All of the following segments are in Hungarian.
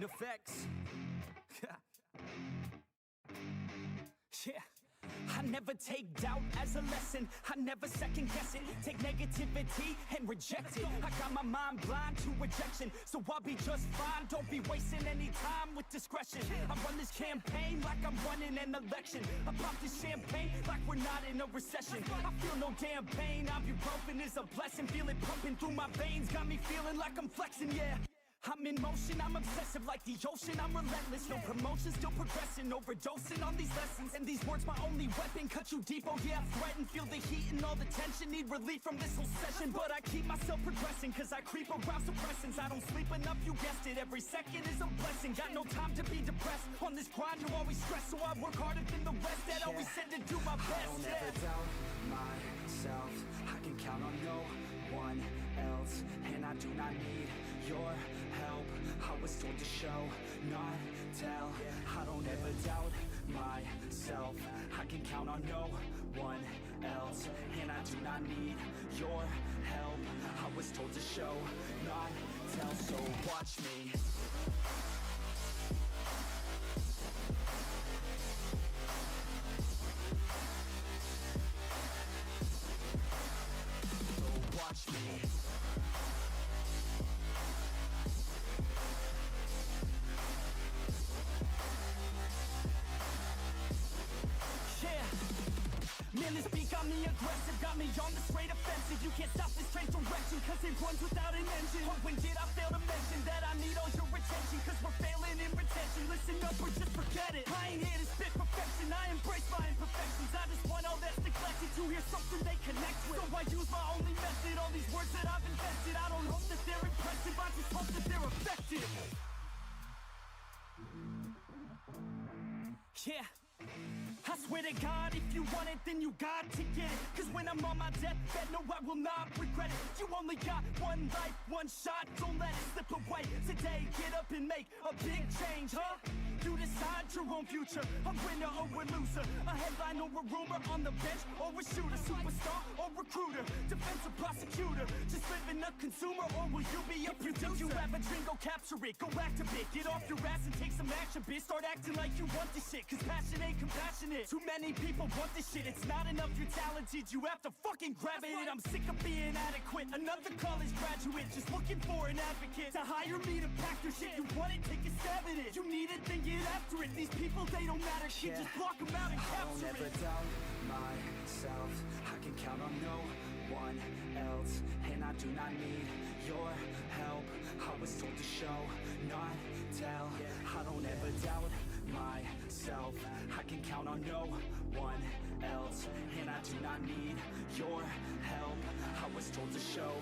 effects. Yeah. I never take doubt as a lesson. I never second guess it. Take negativity and reject it. I got my mind blind to rejection, so I'll be just fine. Don't be wasting any time with discretion. I run this campaign like I'm running an election. I pop this champagne like we're not in a recession. I feel no damn pain. Ibuprofen is a blessing. Feel it pumping through my veins. Got me feeling like I'm flexing, yeah. I'm in motion, I'm obsessive like the ocean, I'm relentless. No promotion, still progressing, overdosing on these lessons. And these words my only weapon, cut you deep, oh yeah, I threaten. Feel the heat and all the tension, need relief from this whole session. But I keep myself progressing, cause I creep around suppressants. I don't sleep enough, you guessed it, every second is a blessing. Got no time to be depressed, on this grind you always stress. So I work harder than the rest, that always said to do my best. I don't ever doubt myself, I can count on no one else. And I do not need your help, I was told to show, not tell. I don't ever doubt myself, I can count on no one else. And I do not need your help, I was told to show, not tell. So watch me. So watch me. Man, this beat got me aggressive, got me on the straight offensive. You can't stop this straight direction, cause it runs without an engine. Oh, when did I fail to mention that I need all your attention? Cause we're failing in retention, listen up or just forget it. I ain't here to spit perfection, I embrace my imperfections. I just want all that's neglected to hear something they connect with. So I use my only method, all these words that I've invested. I don't hope that they're impressive, I just hope that they're effective. Yeah. I swear to God, if you want it, then you got to get it. Cause when I'm on my deathbed, no, I will not regret it. You only got one life, one shot, don't let it slip away. Today, get up and make a big change, huh? You decide your own future, a winner or a loser, a headline or a rumor, on the bench or a shooter, superstar or recruiter, defensive prosecutor, just living a consumer, or will you be a producer? If you have a dream, go capture it, go activate, get off your ass and take some action, bitch. Start acting like you want this shit, cause passion ain't compassionate. Too many people want this shit, it's not enough you're talented, you have to fucking grab it. I'm sick of being adequate, another college graduate, just looking for an advocate to hire me to pack your shit. You want it, take a stab at it, you need it, then get after it. These people, they don't matter, shit, just block them out and capture it. I don't ever doubt myself, I can count on no one else. And I do not need your help, I was told to show, not tell. I don't ever doubt myself, I can count on no one else. And I do not need your help, I was told to show,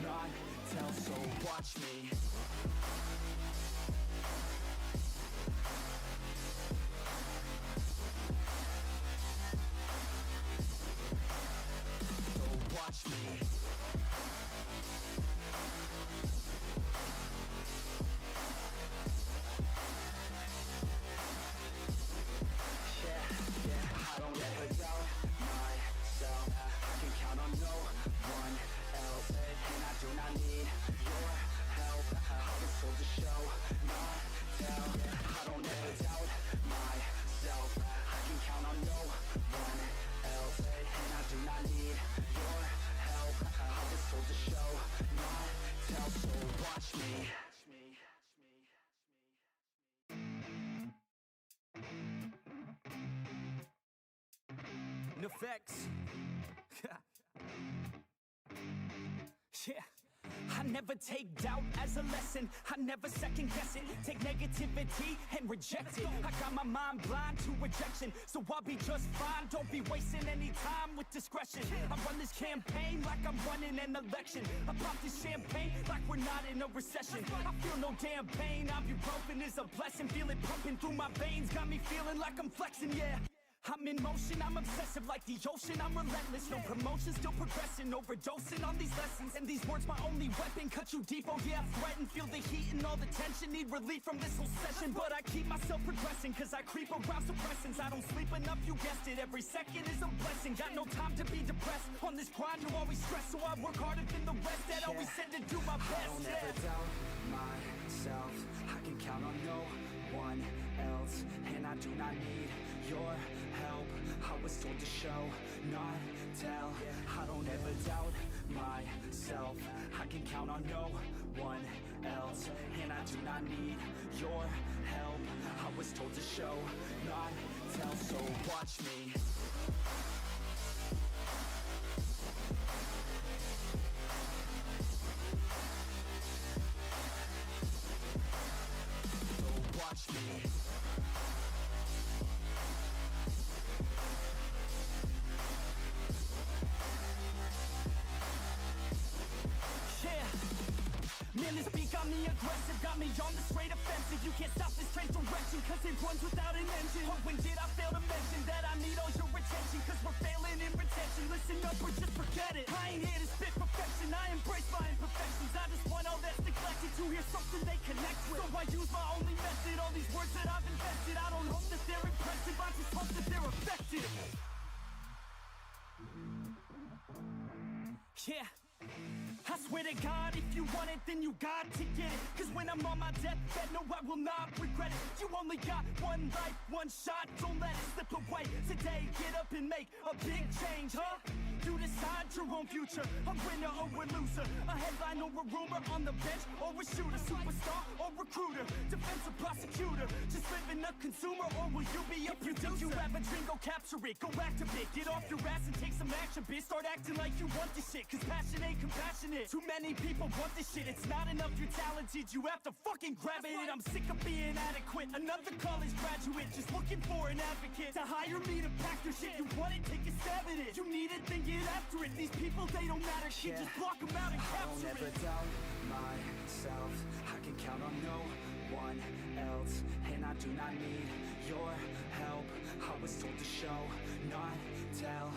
not tell. So watch me. Watch me. I don't ever doubt myself, I can count on no one else. And I do not need your help, I was told to show, not tell. I don't ever doubt myself, I can count on no one else. And I do not need your help, I was told to show, not tell. So watch me. Effects. Yeah. I never take doubt as a lesson, I never second guess it. Take negativity and reject it. I got my mind blind to rejection, so I'll be just fine. Don't be wasting any time with discretion. I run this campaign like I'm running an election. I pop this champagne like we're not in a recession. I feel no damn pain, ibuprofen is a blessing. Feel it pumping through my veins, got me feeling like I'm flexing, yeah. I'm in motion, I'm obsessive like the ocean, I'm relentless. No promotion, still progressing, overdosing on these lessons. And these words my only weapon, cut you deep, oh yeah, I threaten. Feel the heat and all the tension, need relief from this whole session. But I keep myself progressing, cause I creep around suppressants. I don't sleep enough, you guessed it, every second is a blessing. Got no time to be depressed, on this grind you always stress. So I work harder than the rest, that always said to do my best. I don't ever doubt myself, I can count on no do not need your help. I was told to show, not tell. I don't ever doubt myself. I can count on no one else, and I do not need your help. I was told to show, not tell. So watch me. Watch me. Yeah. Man, this beat got me aggressive, got me on the straight offensive. You can't stop this train direction, cause it runs without an engine. Oh, when did I fail to mention that I need all your attention? Cause we're failing in retention. Listen up or just forget it. I ain't here to spit perfection, I embrace my imperfections. I just want all that's neglected to hear something they connect with. So I use my only method, all these words that I've invested. I don't hope that they're impressive, I just hope that they're effective. Yeah. I swear to God, if you want it, then you got to get it. Cause when I'm on my deathbed, no, I will not regret it. You only got one life, one shot, don't let it slip away. Today, get up and make a big change, huh? You decide your own future, a winner or a loser, a headline or a rumor, on the bench or a shooter, superstar or recruiter, defensive prosecutor, just living a consumer, or will you be a producer? If you have a dream, go capture it, go activate, get off your ass and take some action, bitch. Start acting like you want this shit, cause passion ain't compassionate. Too many people want this shit, it's not enough you're talented, you have to fucking grab it. I'm sick of being adequate, another college graduate, just looking for an advocate to hire me to pack your shit. You want it, take a stab at it. You need it, then get after it. These people, they don't matter shit, just block them out and capture it. I don't ever doubt myself, I can count on no one else, and I do not need your help. I was told to show, not tell.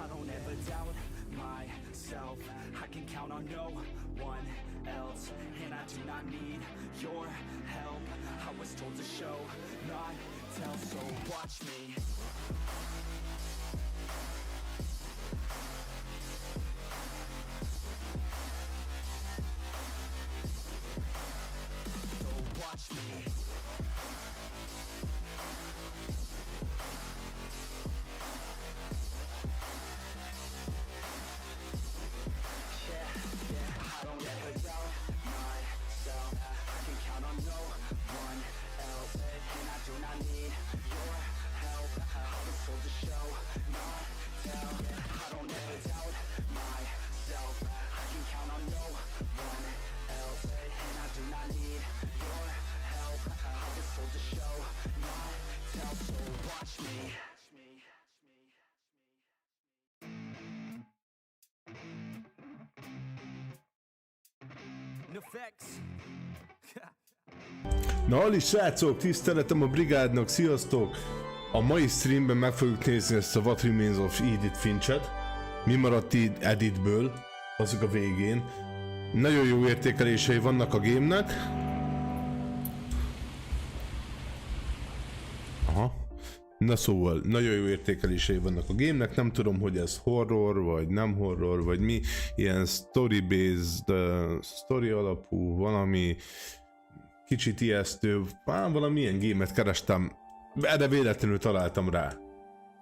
I don't ever doubt myself, I can count on no one else, and I do not need your help. I was told to show, not tell. So watch me. So watch me. Na, Ali srácok, tiszteletem a brigádnak, sziasztok! A mai streamben meg fogjuk nézni ezt a What Remains of Edith Finchet. Mi maradt így Edithből, azok a végén. Nagyon jó értékelései vannak a gémnek. Aha. Na szóval, nagyon jó értékelései vannak a gémnek, nem tudom, hogy ez horror, vagy nem horror, vagy mi. Ilyen story-based, story alapú, valami kicsit ijesztő, valamilyen gémet kerestem, de véletlenül találtam rá.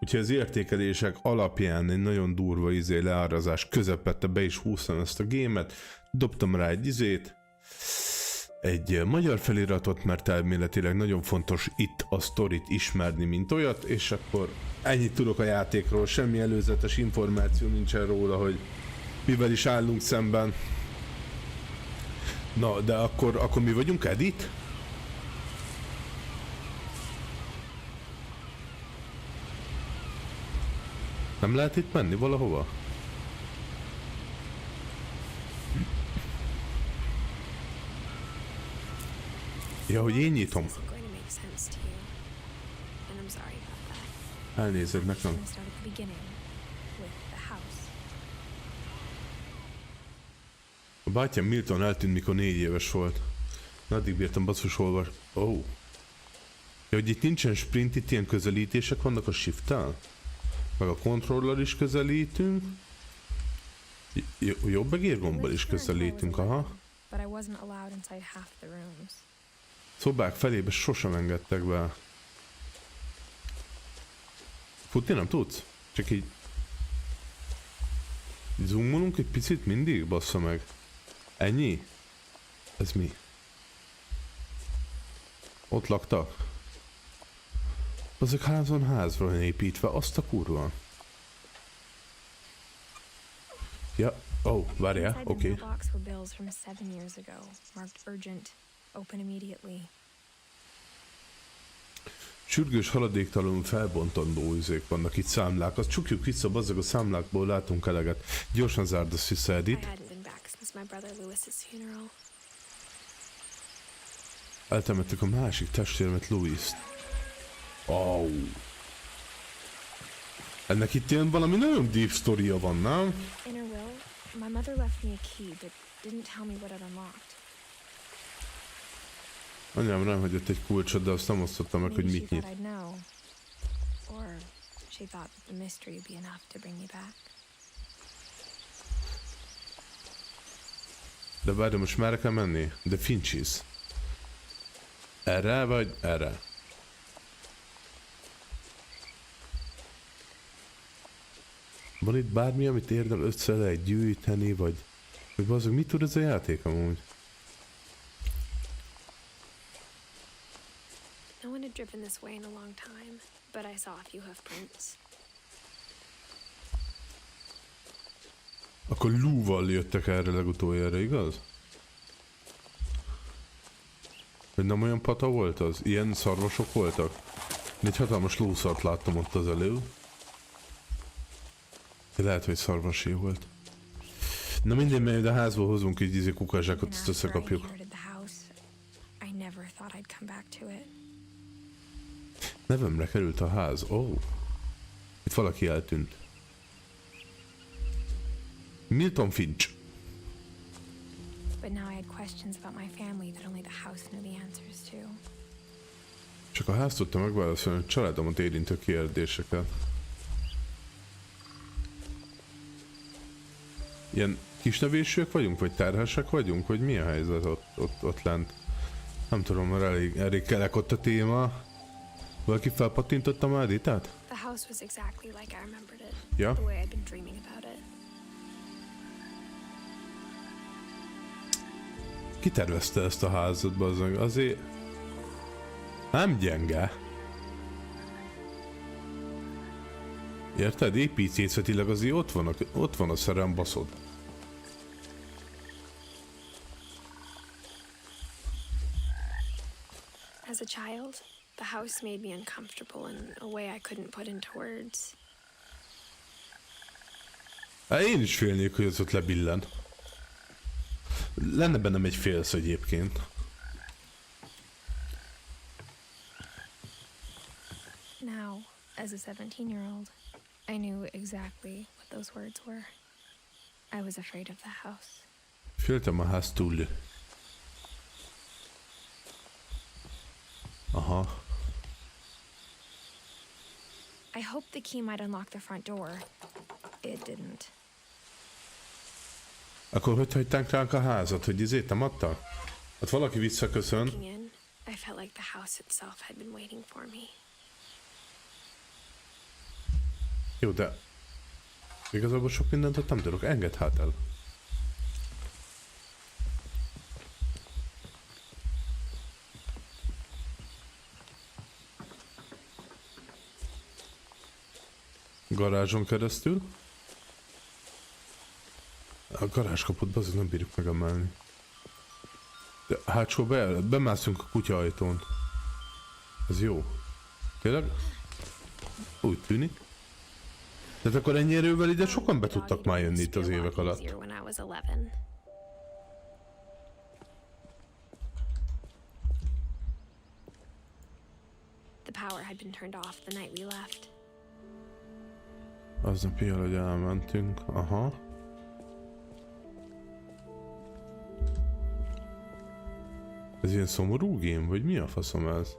Úgyhogy az értékelések alapján egy nagyon durva leárazás közepette be is húztam ezt a gémet, dobtam rá egy magyar feliratot, mert elméletileg nagyon fontos itt a sztorit ismerni, mint olyat, és akkor ennyit tudok a játékról, semmi előzetes információ nincsen róla, hogy mivel is állunk szemben. Na, de akkor mi vagyunk Edith? Nem lehet itt menni valahova? Ja, hogy én nyitom. Elnézed nekem. A bátyám Milton eltűnt, mikor 4 éves volt. Addig bírtam basszus olvasni. Oh. Ja, hogy itt nincsen sprint, itt ilyen közelítések vannak a shift-tel? Meg a kontrollal is közelítünk. Jobb meg érgombbal is közelítünk, aha. Szobák felébe sosem engedtek be. Futni nem tudsz? Csak így... Zoomolunk egy picit mindig? Bassza meg. Ennyi? Ez mi? Ott laktak? Azok házon házra van építve, azt a kurva. Ja, várjál, oké. Sürgős haladéktalanul felbontandó üzék vannak itt, számlák. Azt csukjuk vissza, bazzag, a számlákból látunk eleget. Gyorsan zárd azt vissza, Edit. Eltemettük a másik testvéremet, Louis-t. Ennek itt ilyen valami nagyon deep sztoria van, nem? Anyám rám hagyott egy kulcsot, de azt nem osztottam meg, hogy mit nyit. De várj, most merre kell menni? De Finch's. Erre vagy erre? Van itt bármi, amit érdem össze lehet gyűjteni, vagy azok mit tud ez a játék amúgy? No one had driven this way in a long time, but I saw a few hoof prints. Akkor lúval jöttek erre legutoljára, igaz? Hogy nem olyan pata volt az? Ilyen szarvasok voltak? Egy hatalmas lószart láttam ott az elő. Lehet, hogy szarvasé volt. Na minden, mert a házból hozunk egy kukázsákot, ezt összekapjuk. Nevemre került a ház. Itt valaki eltűnt. Milton Finch. Csak a ház tudta megválaszolni a családomat érintő kérdéseket. Ilyen kisnevésűek vagyunk, vagy terhesek vagyunk, hogy mi a helyzet ott lent? Nem tudom, mert elég kelek ott a téma. Valaki felpattintotta már Editát? Ja? Ki tervezte ezt a házat, bazzag? Azért... Nem gyenge. Érted? Építészetileg azért ott van a szerem, baszod. As a child, the house made me uncomfortable in a way I couldn't put into words. Én is félnék, hogy az ott lebillen. Lenne bennem egy félsz egyébként. Now, as a 17-year-old, I knew exactly what those words were. I was afraid of the house. Féltem a ház túl. Aha. I hoped the key might unlock the front door. It didn't. Akkor hogy hagytánk ránk a házat, hogy izét nem adta? Hát valaki visszaköszön. I felt like the house itself had been waiting for me. Jó, de igazából sok mindent ott nem tudok, engedd hát el. Garázson keresztül. A garázskaput bazd, nem bírjuk megemelni. De hátsó bemászunk a kutya ajtón. Ez jó. Tényleg? Úgy tűnik. Tehát akkor ennyi erővel ide sokan be tudtak már jönni itt az évek alatt. Aznap ilyen, hogy elmentünk. Aha. Ez ilyen szomorú game, vagy mi a faszom ez?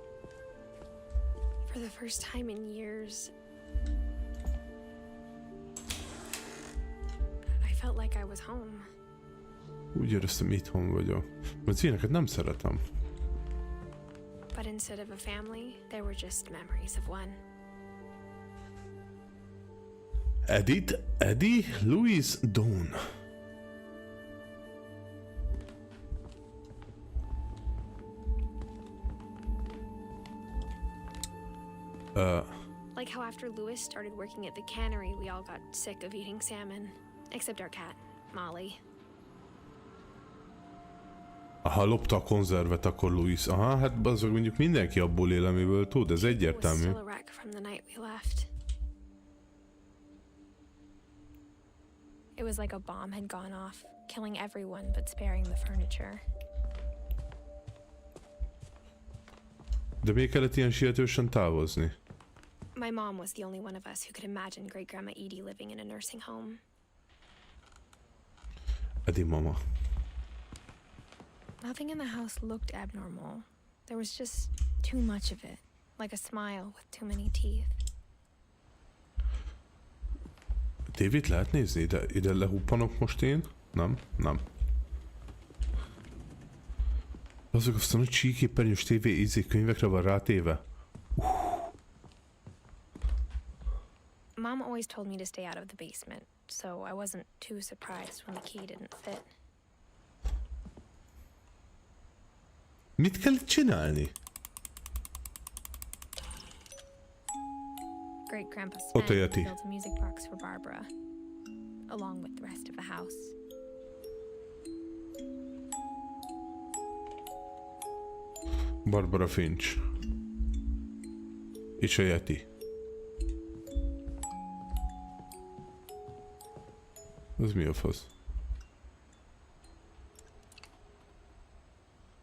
For the first time in years, I felt like I was home. Úgy éreztem, itthon vagyok. Mert ilyeneket nem szeretem. But instead of a family, there were just memories of one. Eddie, Louis, Dawn. Like how after Louis started working at the cannery, we all got sick of eating salmon. Except our cat, Molly. Ha lopta a konzervet, akkor Louis. Aha, hát azok mondjuk mindenki abból él, amiből tud, ez egyértelmű. Still a wreck from the night we left. It was like a bomb had gone off, killing everyone but sparing the furniture. De miért kellett ilyen sietősen távozni? My mom was the only one of us who could imagine great-grandma Edie living in a nursing home. Eddie mama. Nothing in the house looked abnormal. There was just too much of it, like a smile with too many teeth. Tévét lehet nézni? Ide lehuppanok most én? Nem. Azok aztán, hogy csíképernyős tévé könyvekre van rátéve. Mom always told me to stay out of the basement, so I wasn't too surprised when the key didn't fit. Mit kell itt csinálni? Great-grandpa Ott a Sven Yeti. built a music box for Barbara, along with the rest of the house. Barbara Finch. És a Yeti. Ez mi a fasz?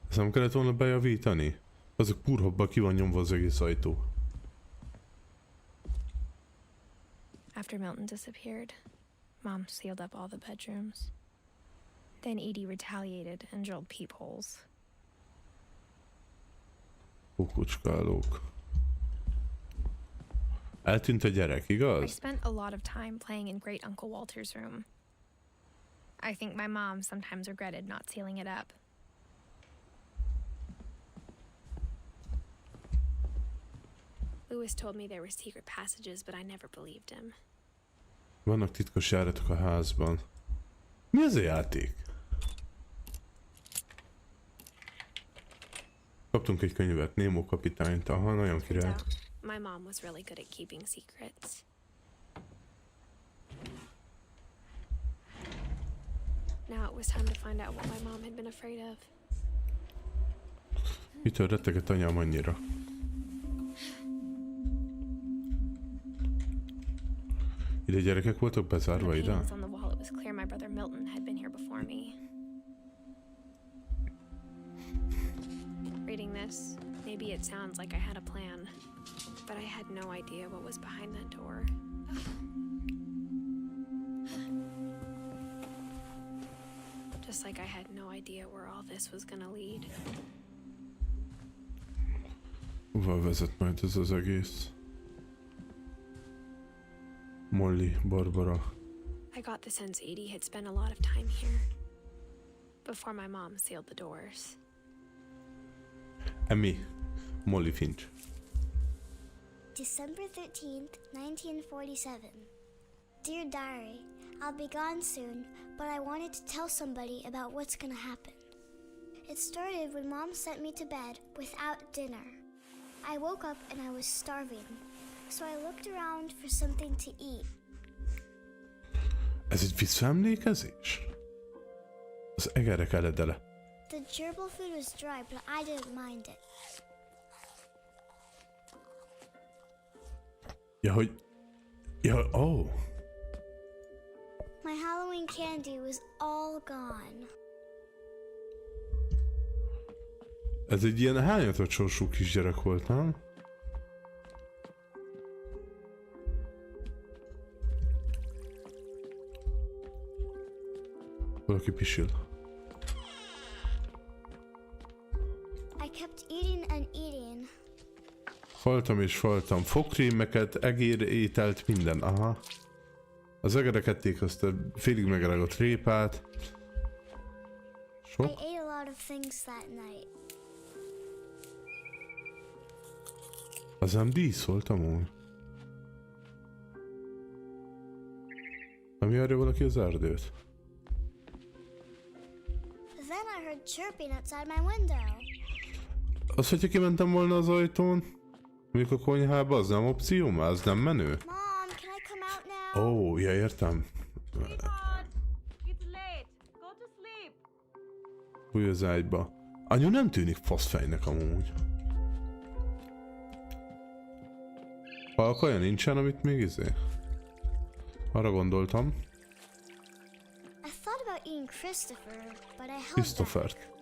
Ezt nem kellett volna bejavítani? Azok kurhabban ki van nyomva az egész ajtó. After Milton disappeared, Mom sealed up all the bedrooms. Then Edie retaliated and drilled peepholes. Kukucskálók. Eltűnt a gyerek, I igaz? spent a lot of time playing in Great Uncle Walter's room. I think my mom sometimes regretted not sealing it up. Louis told me there were secret passages, but I never believed him. Vannak titkos járatok a házban. Mi az a játék? Kaptunk egy könyvet, Nemo kapitányt, aha, nagyon király. Turns out, my mom was really good at keeping secrets. Now it was time to find out what my mom had been afraid of. Mitől rettegett anyám annyira? Ide gyerekek voltak bezárva The ide? paintings on the wall, it was clear my brother Milton had been here before me. Reading this, maybe it sounds like I had a plan, but I had no idea what was behind that door. Just like I had no idea where all this was gonna lead. Hova vezet majd ez az egész? Molly, Barbara. I got the sense Edie had spent a lot of time here before my mom sealed the doors. Emmy. Molly Finch. December 13th, 1947. Dear Diary, I'll be gone soon, but I wanted to tell somebody about what's gonna happen. It started when Mom sent me to bed without dinner. I woke up and I was starving, so I looked around for something to eat. Ez egy visszaemlékezés? Az egerek eledele. The gerbil food was dry, but I didn't mind it. Oh. My Halloween candy was all gone. Ez egy ilyen hányatott sorsú kisgyerek volt, nem? Valaki pisil. I kept eating and eating. Faltam és faltam. Fogkrémeket, egérételt, minden. Aha. Az egerek ették azt a félig megrágott répát. I Sok. ate a lot of things that night. Az nem dísz volt amúgy. járja valaki az erdőt? Then I heard chirping outside my window. Az, hogyha kimentem volna az ajtón, mondjuk a konyhába, az nem opció? Már az nem menő? Mom, can I come out now? Ó, ja, értem. Sweetheart, it's late. Go to sleep. Fúj az ágyba. Anyu nem tűnik faszfejnek amúgy. Halkaja nincsen, amit még izé? Arra gondoltam. I thought about eating Christopher, but I held Christophert. back.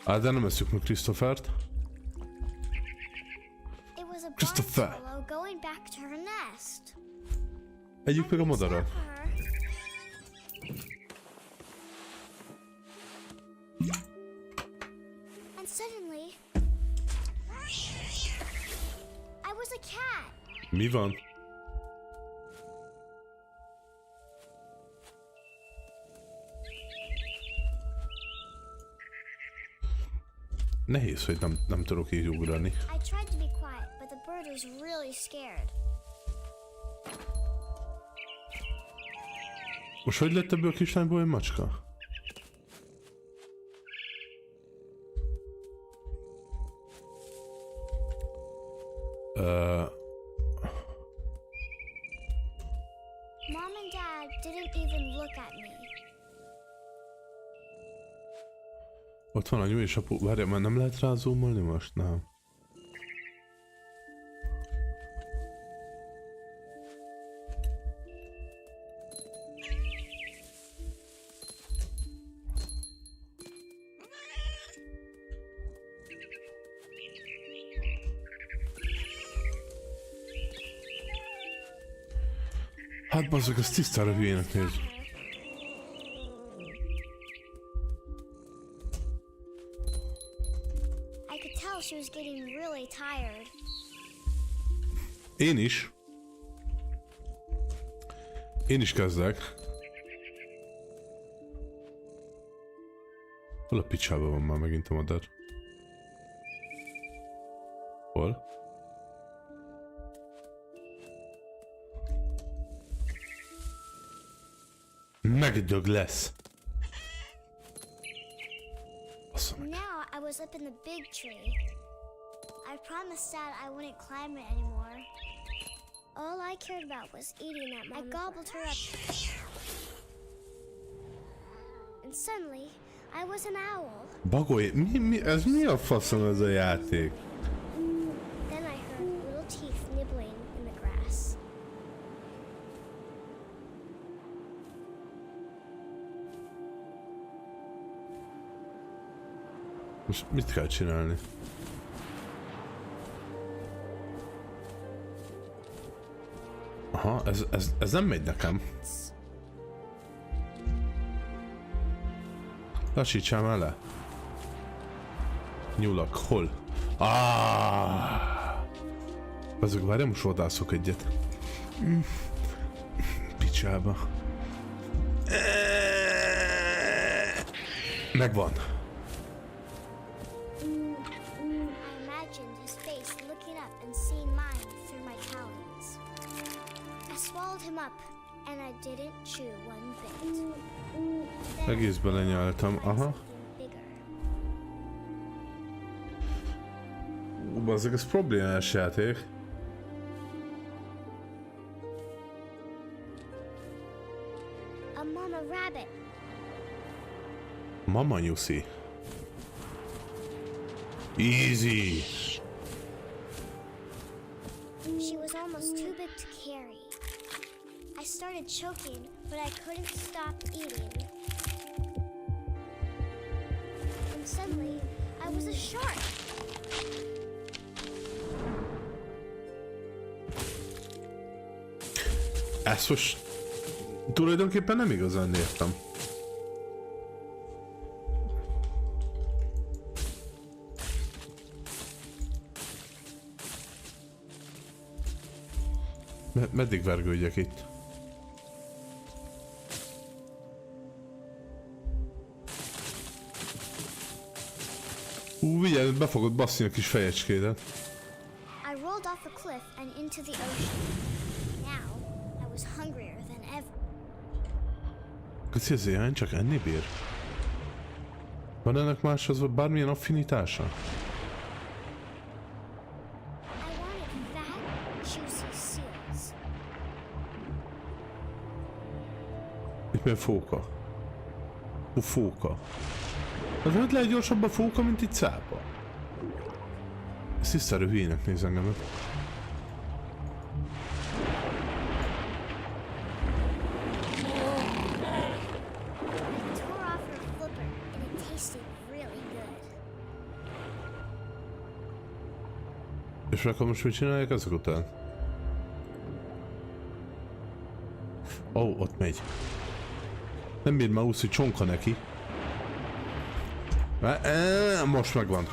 Á, de nem eszük meg Christophert. It was a barn Christopher. swallow going back to her nest. Együk meg a I picked madarat. up her. And suddenly, I was a cat. Mi van? Nehéz, hogy nem tudok így ugrani. I tried to be quiet, but the bird was really scared. Most hogy lett ebből a kislányból egy macska? Mom and Dad didn't even look at me. Ott van anyu és apu. Várjál, már nem lehet rá zoomolni most? Nem. Hát bazzak, ez tisztára hülyének néz. I could tell she was getting really tired. Én is. Én is kezdek. Hol a picsában van már megint a madár? Hol? Megdög lesz. Now I was up in the big tree. I promised Dad I wouldn't climb it anymore. All I cared about was eating that mom. I gobbled her up. And suddenly, I was an owl. Bagoly, ez mi a faszom ez a játék? Then I heard little teeth nibbling in the grass. Most mit kell csinálni? Aha, ez nem megy nekem. Lassítsál már le. Nyulak, hol? Azok, várjál, most vadászok egyet. Picsába. Megvan. I imagined his face looking up and seeing mine through my talons. I swallowed him up, and I didn't chew one bit. Then Egész belenyaltam, aha. bigger. Bazzak, ez problémás játék. A mama rabbit. Mama nyuszi. Easy. She was almost too big to carry. I started choking, but I couldn't stop eating. And suddenly, I was a shark. Ezt most tulajdonképpen nem igazán értem. Meddig vergődjek itt? Vigyázz, be fogod basszni a kis fejecskédet. I rolled off a cliff and into the ocean. Now, I was hungrier than ever. Köszi, az ilyen csak enni bír? Van ennek máshoz bármilyen affinitása? I wanted fat, juicy seals. Itt milyen fóka? Fóka. Az nem lehet gyorsabb a fóka, mint egy cápa? Sziszterő hülyének néz engemet. És akkor most mit csinálják ezek után? Ó, ott megy. Nem bír már úszni, csonka neki. Most megvan.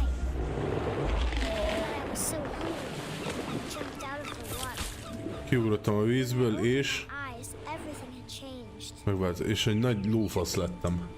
Kiugrottam a vízből, és... megvált, és egy nagy lófasz lettem.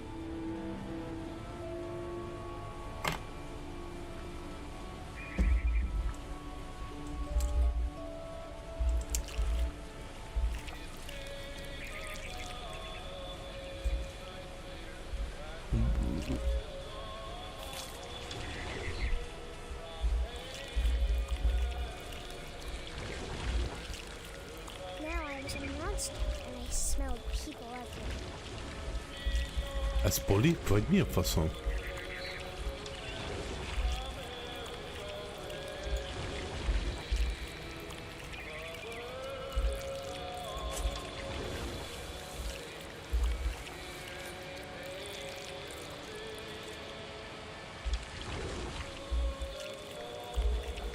Ez polip, vagy mi a faszom?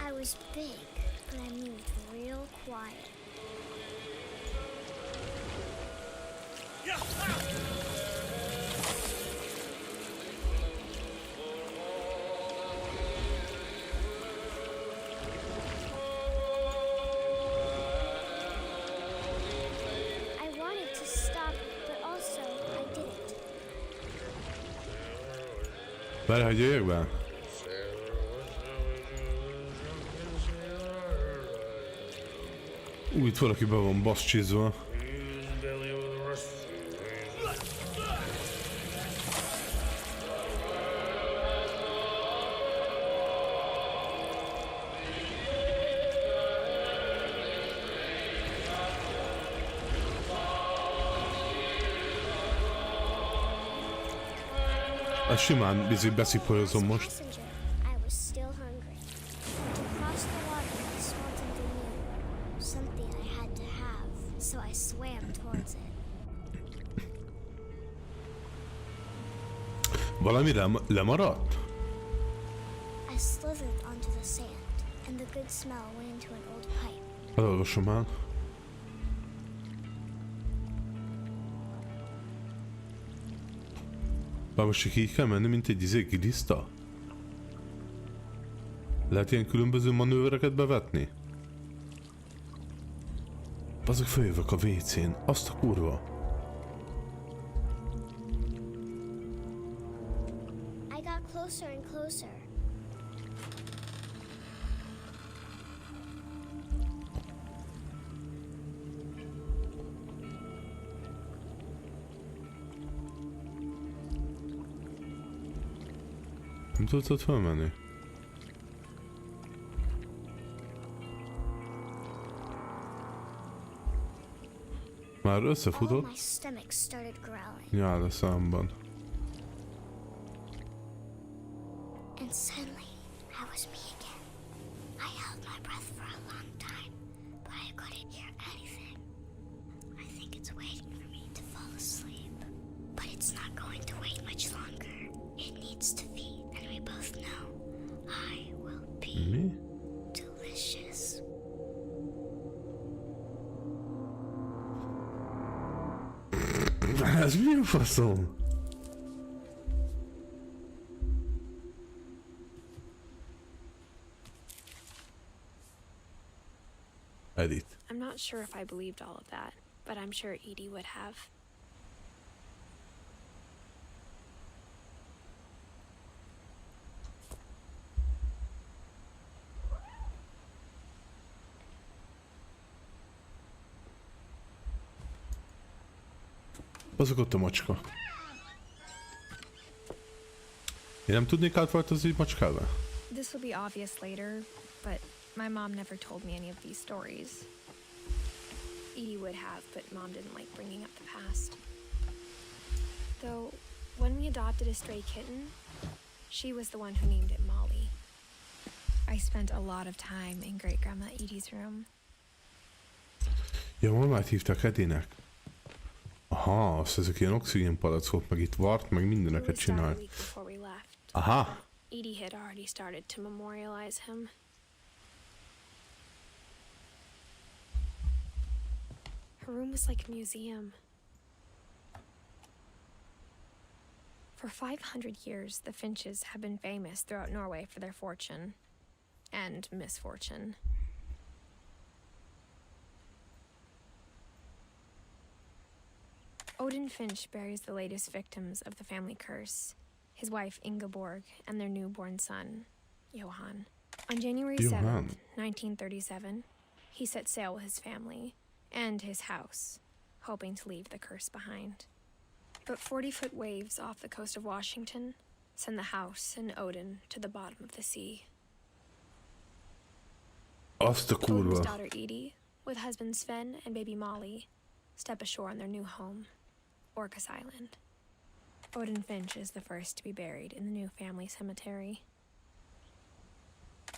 I was big, but I moved real quiet. Várj, hogy jöjjek be? Itt valaki be van baszcsizva. A simán beszipolyozom most. Valami lemaradt? Elolvasom el. Bár most csak így kell menni, mint egy giliszta? Lehet ilyen különböző manővereket bevetni? Azok följövök a WC-n, azt a kurva. I got closer and closer. Nem tudsz ott felmenni? Már összefutott? Nyál a számban. And suddenly, I was me again. I held my breath for a long time, but I couldn't hear anything. I think it's waiting for me to fall asleep. But it's not going to wait much longer. It needs to feed, and we both know I will be delicious. Ez mi a faszom? Edit. I'm not sure if I believed all of that, but I'm sure Edie would have. Azok ott a macska. Én nem tudnék átváltozni macskával? This will be obvious later, but my mom never told me any of these stories. Edie would have, but Mom didn't like bringing up the past. Though, when we adopted a stray kitten, she was the one who named it Molly. I spent a lot of time in Great-Grandma Edie's room. Ja, mamát hívták Edinek. Aha, azt ezek ilyen oxigénpalackok, meg itt vart, meg mindeneket csinált. Aha! Edie had already started to memorialize him. Her room was like a museum. For 500 years, the Finches have been famous throughout Norway for their fortune and misfortune. Odin Finch buries the latest victims of the family curse, his wife Ingeborg and their newborn son, Johan. On January 7th, 1937, he set sail with his family and his house, hoping to leave the curse behind. But 40-foot waves off the coast of Washington send the house and Odin to the bottom of the sea. Azt a Odin's kurva. daughter Edie, with husband Sven and baby Molly, step ashore on their new home, Orcas Island. Odin Finch is the first to be buried in the new family cemetery.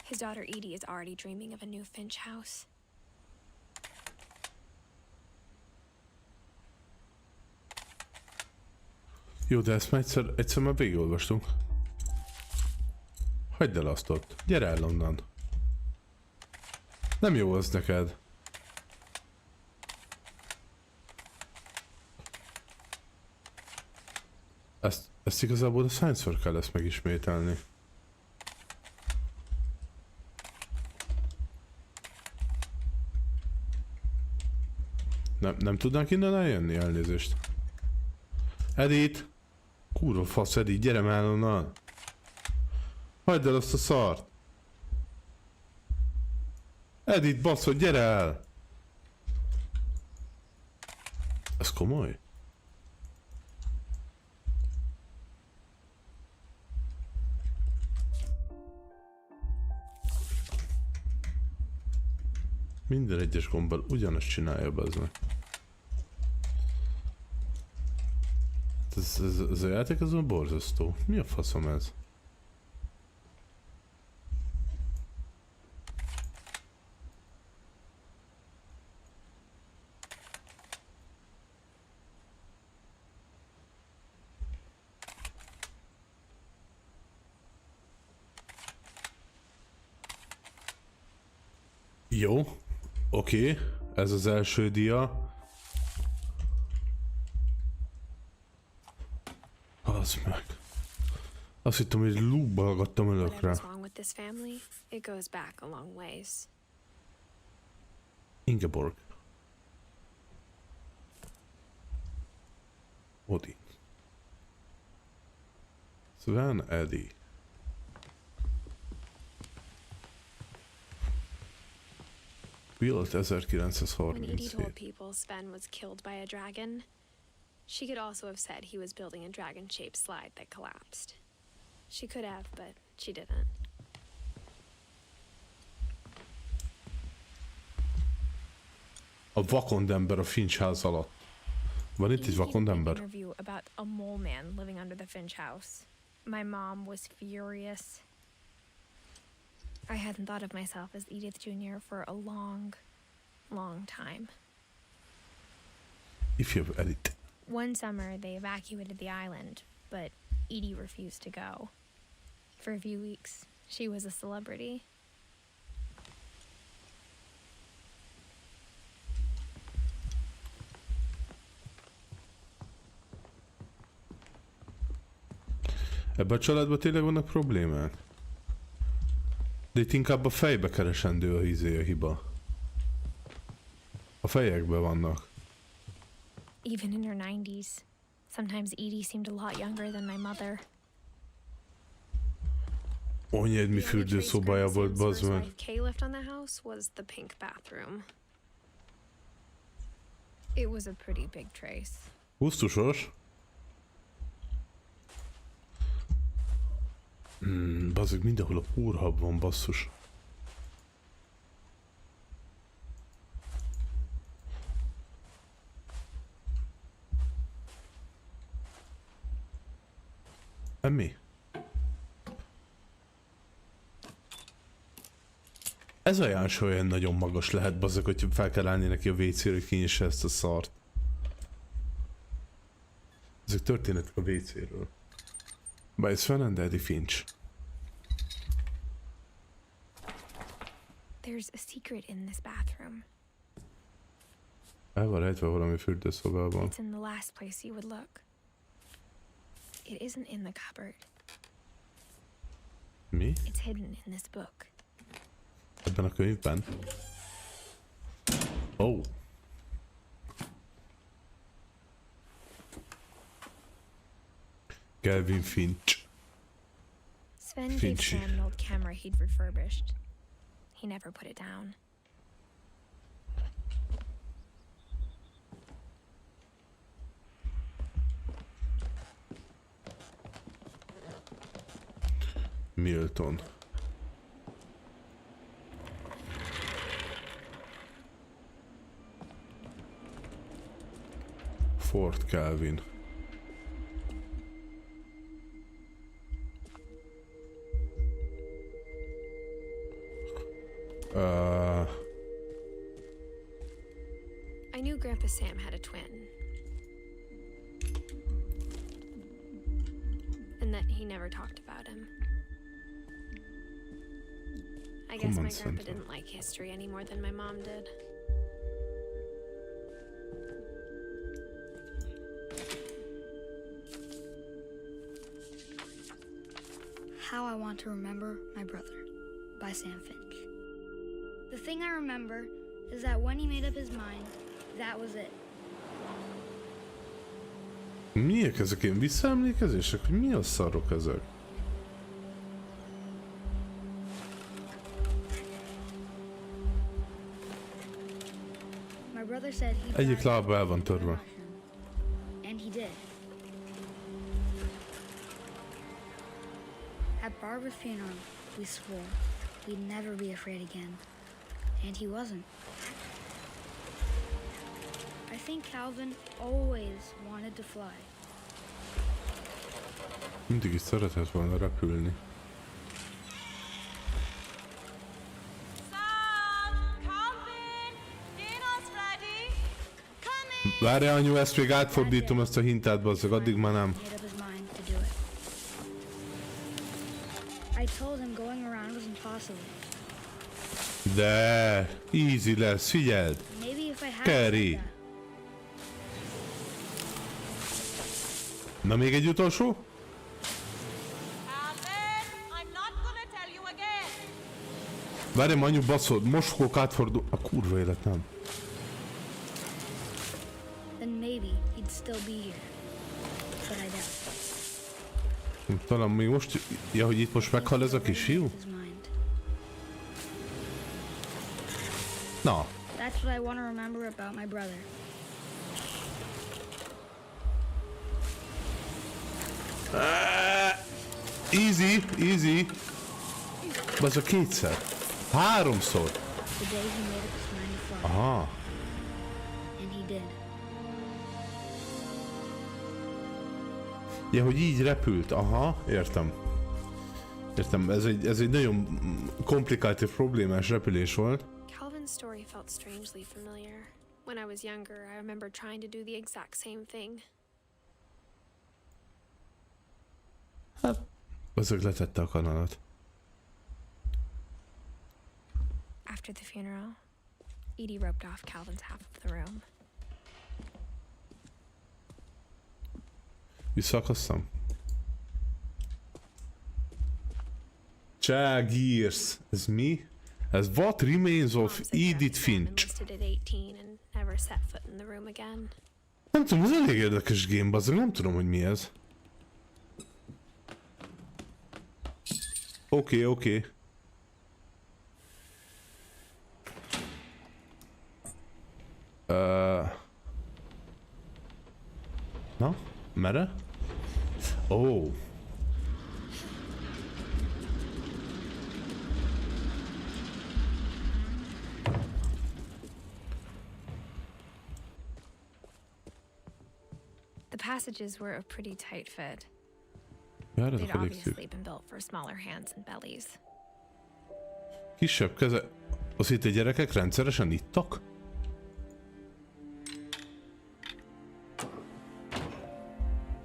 His daughter Edie is already dreaming of a new Finch house. Jó, de ezt már egyszer már végigolvastunk. Hagyd el azt ott. Gyere el onnan. Nem jó az neked. Ezt igazából a szányszor kell ezt megismételni. Nem tudnánk innen eljönni? Elnézést. Edith! Kurva fasz, Edith, gyere már onnan! Hagyd el azt a szart! Edith, baszod, gyere el! Ez komoly? Minden egyes gombbal ugyanazt csinálja, bazd meg. Ez a játék az a borzasztó. Mi a faszom ez? Jó, oké, ez az első dia. Az meg. Azt hittem, hogy loopba hallgattam önökre. Ingeborg. Odin. Sven, Eddie. Built 1937. When Edie told people Sven was killed by a dragon, she could also have said he was building a dragon-shaped slide that collapsed. She could have, but she didn't. A vakondember a Finch ház alatt. Van itt egy vakondember? Interview about a mole man living under the Finch house. My mom was furious. I hadn't thought of myself as Edith Jr. for a long, long time. If you edit. One summer, they evacuated the island, but Edie refused to go. For a few weeks, she was a celebrity. Ebben a családban tényleg vannak problémák? De itt inkább a fejbe keresendő a hiba. A fejekben vannak. Even in her 90s, sometimes Edie seemed a lot younger than my mother. Anyád mi fürdőszobája volt, bazd meg. Kay left on the house was the pink bathroom. It was a pretty big trace. Gusztusos. Bazzeg, mindenhol a púrhab van, basszus. Mi? Ez a jás olyan nagyon magas lehet, bazzeg, hogy fel kell állni neki a WC-re, hogy kinyissa ezt a szart. Ezek történetek a WC-ről. By Sven Finch. There's a secret in this bathroom. El van rejtve valami fürdőszobában. It's in the last place you would look. It isn't in the cupboard. Mi? It's hidden in this book. Ebben a könyvben? Oh. Calvin Finch. Sven gave Finch. Sam an old camera he'd refurbished. He never put it down. Milton. Fort Calvin. I knew Grandpa Sam had a twin. And that he never talked about him. I guess my grandpa didn't like history any more than my mom did. How I Want to Remember My Brother by Sam Finch. The thing I remember is that when he made up his mind, that was it. Miek ezek ilyen visszaemlékezések? Hogy mi a szarok ezek? My brother said he Egyik lába el van törve. and he did. At Barbara's funeral, we swore we'd never be afraid again. And he wasn't. I think Calvin always wanted to fly. Mindig is szeretett volna repülni. Várjál, anyu, ezt még átfordítom, ezt a hintát, bazzag, addig már nem. Made up his mind to do it. I told him going around was impossible. De easy lesz, figyeld! Maybe if I had Kerry. said that. Na még egy utolsó? Alvin, I'm not gonna tell you again. Várjál, anyu, baszod, most fogok átfordul... A kurva élet, nem. Then maybe he'd still be here. But I doubt. Talán még most... Ja, hogy itt most meghal ez a kisfiú? His mind. Na. That's what I want to remember about my brother. Easy, easy. Az a kétszer. Háromszor. The day he made up his mind to fly. Aha. And he did. Ja, hogy így repült. Aha, értem. Értem, ez egy nagyon komplikált, problémás repülés volt. Calvin's story felt strangely familiar. When I was younger, I remember trying to do the exact same thing. Hát, azok letette a kanalat. After the funeral, Edie roped off Calvin's half of the room. Visszaakasztam? Csagírsz. Ez mi? Ez What Remains of Mom said Edith Grandpa Sam Finch. enlisted at 18 and never set foot in the room again. Nem tudom, ez elég érdekes game, bazzag, nem tudom, hogy mi ez. Oké. Na? Merre? Ó. The passages were a pretty tight fit. Ja, ez a They'd obviously kollektív. been built for smaller hands and bellies. Kisebb keze... Azt itt a gyerekek rendszeresen ittak?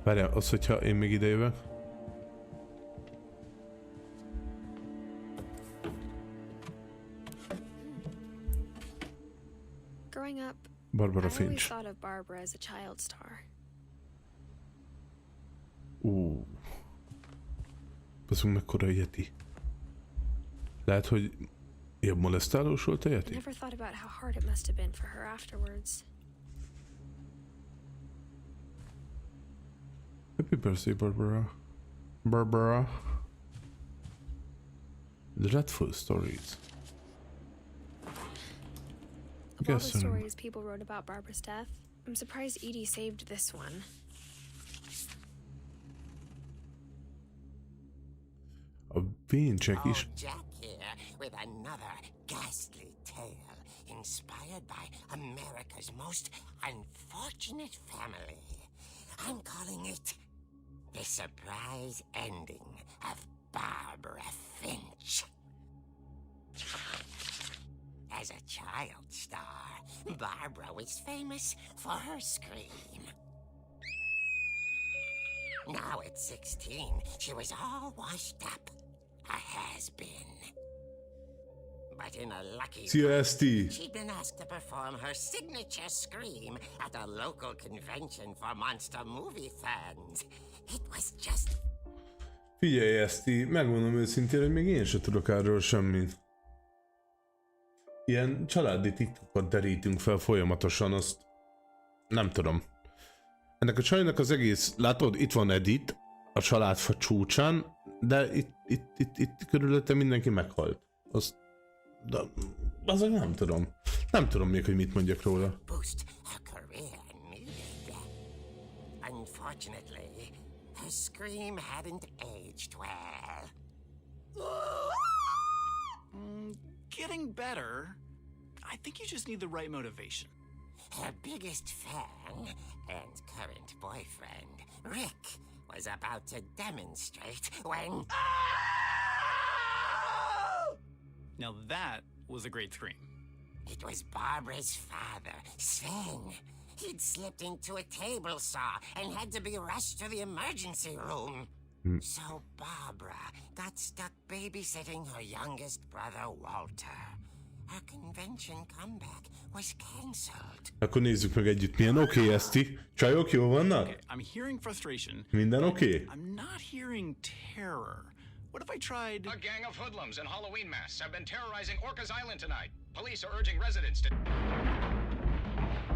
Várjál, az, hogyha én még ide jövök. Growing up, Barbara I always Finch. thought of Barbara as a child star. Basszunk mekkora a Heti. Lehet, hogy jobb molesztálós volt a I Heti? never thought about how hard it must have been for her afterwards. Happy birthday, Barbara. Barbara. Dreadful stories. Of all the Guess stories people wrote about Barbara's death, I'm surprised Edie saved this one. A Finchek is. Old Jack here with another ghastly tale inspired by America's most unfortunate family. I'm calling it The Surprise Ending of Barbara Finch. As a child star, Barbara was famous for her scream. Now at 16, she was all washed up. A has-been. But in a lucky CST. she'd been asked to perform her signature scream at a local convention for monster movie fans. It was just... Figyelj, Eszti, megmondom őszintén, hogy még én sem tudok erről semmit. Ilyen családi titkokat derítünk fel folyamatosan, azt nem tudom. Ennek a csajnak az egész, látod, itt van Edith, a családfa csúcsán, de itt körülötte mindenki meghalt. Azt, de azok nem tudom. Nem tudom még, hogy mit mondjak róla. boost her career needed. Unfortunately, her scream hadn't aged well. Getting better. I think you just need the right motivation. Her biggest fan and current boyfriend, Rick, was about to demonstrate when... Now that was a great scream. It was Barbara's father, Sven. He'd slipped into a table saw and had to be rushed to the emergency room. So Barbara got stuck babysitting her youngest brother, Walter. Her convention comeback was cancelled. Akkor nézzük meg együtt, milyen oké, Eszti. Csajok jól vannak? Okay, I'm hearing frustration. Minden oké? I'm not hearing terror. What if I tried... A gang of hoodlums in Halloween masks have been terrorizing Orcas Island tonight. Police are urging residents to...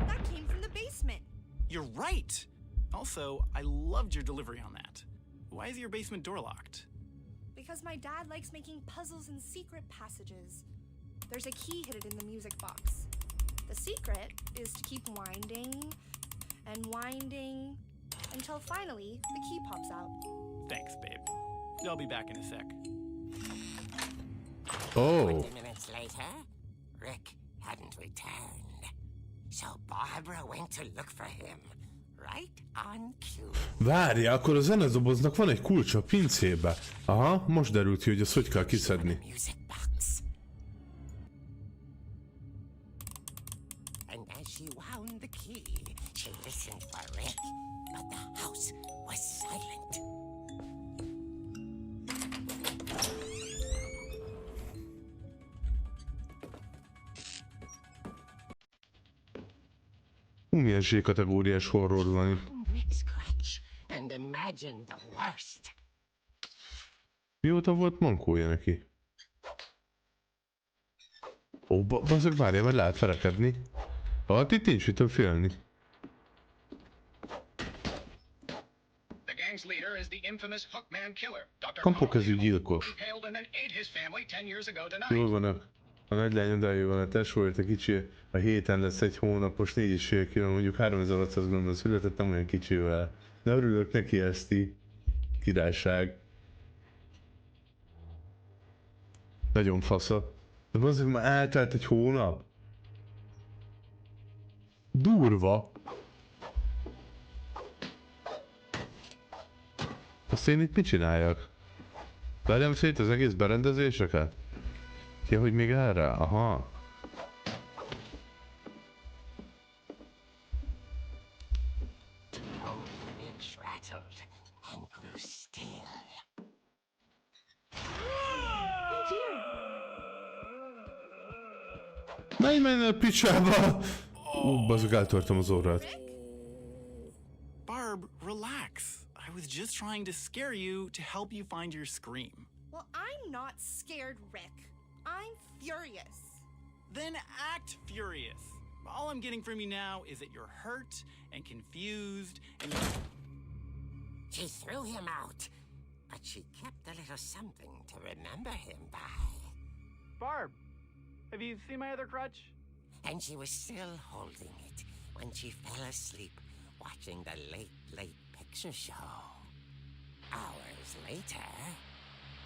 That came from the basement. You're right. Also, I loved your delivery on that. Why is your basement door locked? Because my dad likes making puzzles and secret passages. There's a key hidden in the music box. The secret is to keep winding and winding until finally the key pops out. Thanks, babe. I'll be back in a sec. Oh. 20 minutes later, Rick hadn't returned. So Barbara went to look for him. Right on cue. Várja, akkor a zenedoboznak van egy kulcsa a pincébe. Aha, most derült ki, hogy azt hogy kell kiszedni. Music box. And as she wound the key, she listened for Rick, but the house was silent. Milyen Z-kategóriás horror van itt. Rick scratch and imagine the worst. Mióta volt mankója neki? Ó, bazzak, várjál, vagy lehet ferekedni. Hát itt nincs mitől félni. The gang's leader is the infamous Hookman killer, Dr. Kampókezű gyilkos. who hailed and then ate his family 10 years ago Jól tonight. vannak. A nagylány odáig van, a tesó volt a kicsi, a héten lesz egy hónapos, 4,5 kg, mondjuk 3600 g született, nem olyan kicsivel. De örülök neki, Eszti. Királyság. Nagyon fasza. De azért már eltelt egy hónap. Durva. Azt én itt mit csináljak? Verjem szét az egész berendezéseket? Ja, hogy még erre? Aha. Menj a picsába! Bazog, eltörtem az orrát. Barb, relax. I was just trying to scare you to help you find your scream. Well, I'm not scared, Rick. I'm furious. Then act furious. All I'm getting from you now is that you're hurt and confused and She threw him out, but she kept a little something to remember him by. Barb, have you seen my other crutch? And she was still holding it when she fell asleep watching the late picture show. Hours later...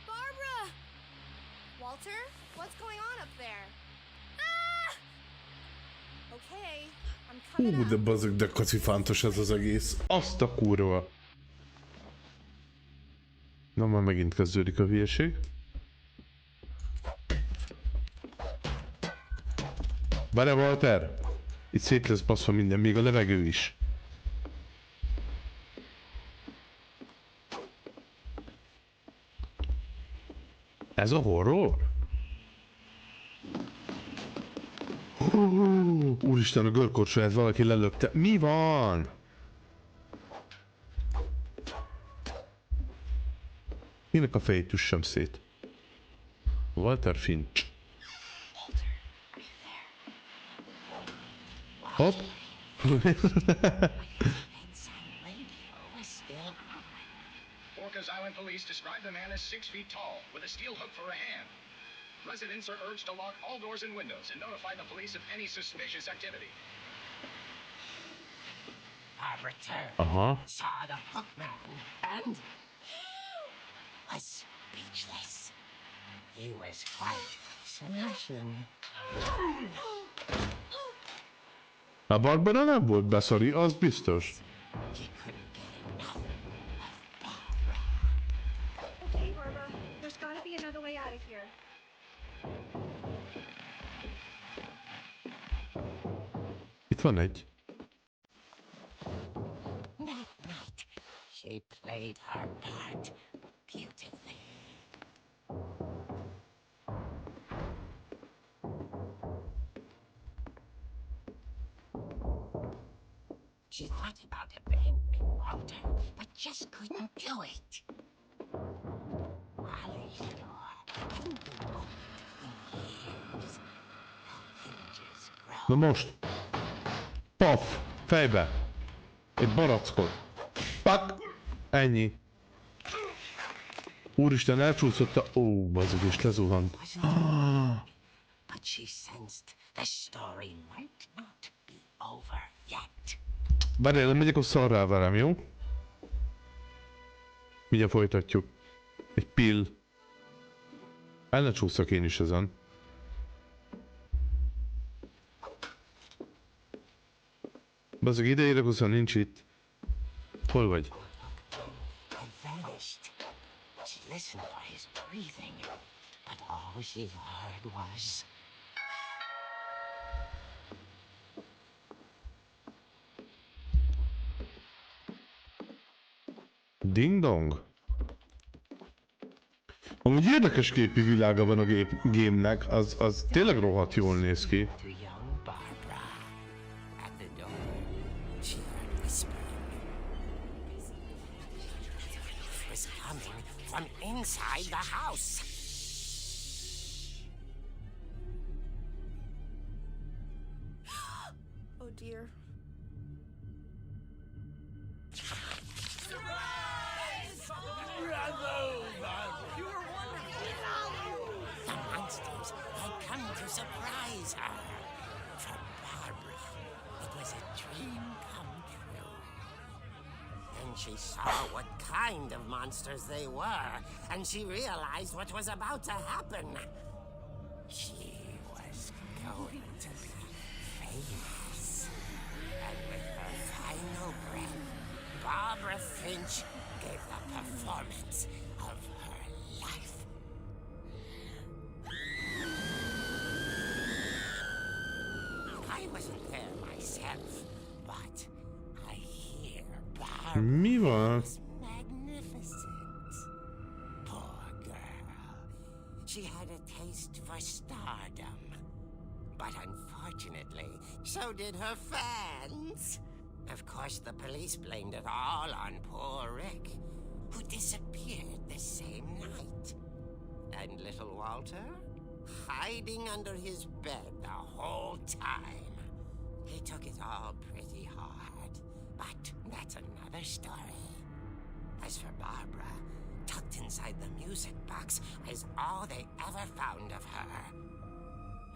Barbara! Walter, what's going on up there? Ah! Okay, I'm coming up. De bazog, de kacifántos ez az egész. Azt a kurva. Na, már megint kezdődik a hülyeség. Várj, Walter! Itt szét lesz baszva minden, még a levegő is. Ez a horror? Úristen, a görkorcsolyát valaki lelökte. Mi van? Minek a fejét üssem szét? Walter Finch. Hopp! Orcas Island police describe the man as 6 feet tall, with a steel hook for a hand. Residents are urged to lock all doors and windows and notify the police of any suspicious activity. Barbara turned, saw the hook man, and was speechless. He was quite smashing. A Barbara nem volt beszari, az biztos. Okay, Barbara, there's gotta be another way out of here. Itt van egy. Night, she played her part beautifully. She thought about avenging Walter, but just couldn't do it. Na most. Paf! Fejbe! Egy barackot. Pak! Ennyi. Úristen, elcsúszott a... Ó, bazog, és lezuhant. But she sensed the story might not be over yet. Várjál, megyek ott szarrá velem, jó? Mindjárt folytatjuk. Egy pill. El ne csúszak én is ezen. Bazog, ide érek, aztán nincs itt. Hol vagy? She listened for his breathing, but all she heard was... Ding dong. Amúgy érdekes képi világa van a game-nek, az tényleg rohadt jól néz ki. From inside the house. Oh dear. The monsters I'd come to surprise her. For Barbara, it was a dream come true. Then she saw what kind of monsters they were, and she realized what was about to happen. She was going to be famous. And with her final breath, Barbara Finch gave the performance of her life. I wasn't there myself, but I hear Barbara was magnificent. Poor girl. She had a taste for stardom. But unfortunately, so did her fans. Of course, the police blamed it all on poor Rick, who disappeared the same night. And little Walter? Hiding under his bed the whole time. He took it all pretty hard, but that's another story. As for Barbara, tucked inside the music box is all they ever found of her.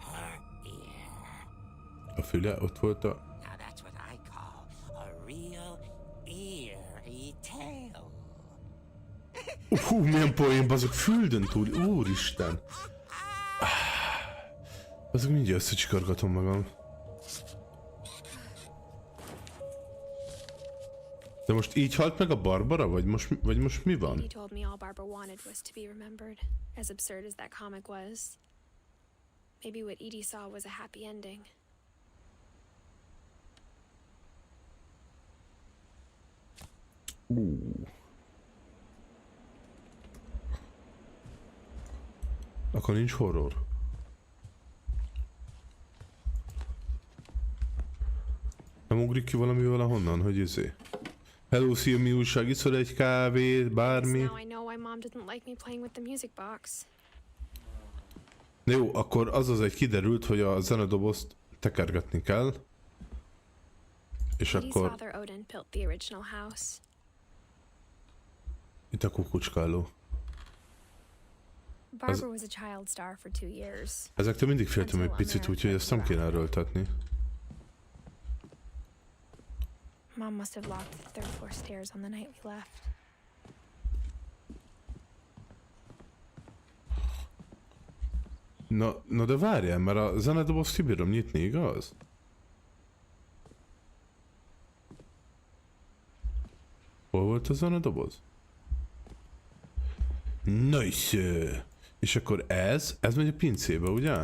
Her ear. A füle ott volt a... Now that's what I call a real eerie tale. Hú, milyen poén, bazok, füldön túl, úristen! Azok mindjárt összecsikargatom magam. De most így halt meg a Barbara, vagy most mi van? He told me all Barbara wanted was to be remembered, as absurd as that comic was. Maybe what Edie saw was a happy ending. Akkor nincs horror. Nem ugrik ki valami valahonnan, hogy izé. Hello, szia, mi újság, iszol egy kávét, bármi. Now I know why Mom didn't like me playing with the music box. Jó, akkor az egy kiderült, hogy a zenedobozt tekergetni kell. És Edie's akkor... father Odin built the original house. Itt a kukucskáló. Barbara was a child star for 2 years. Ezektől mindig féltem egy picit, úgyhogy ezt nem kéne erőltetni. Mom must have locked the third floor stairs on the night we left. Na de várjál, mert a zenedobozt kibírom nyitni, igaz? Hol volt a zenedoboz? Nice! És akkor ez megy a pincébe, ugye?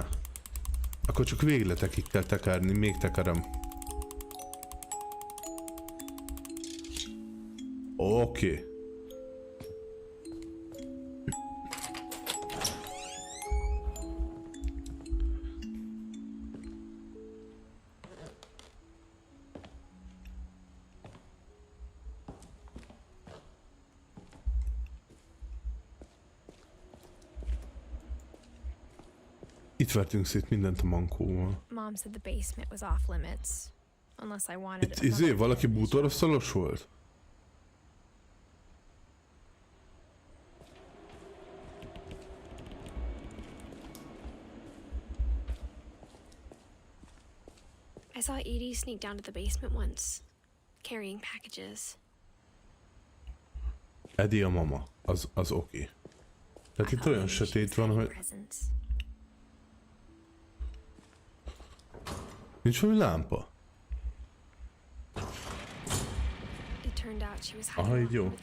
Akkor csak végletekig kell tekerni, még tekerem. Oké. Itt vertünk szét mindent a mankóval. Mom said the basement was off limits, unless I wanted Itt izé, valaki bútorasztalos volt? I saw Edie sneak down to the basement once, carrying packages. Eddie a mama, az oké. Tehát itt olyan sötét van, hogy... Nincs valami lámpa? Aha, így jó.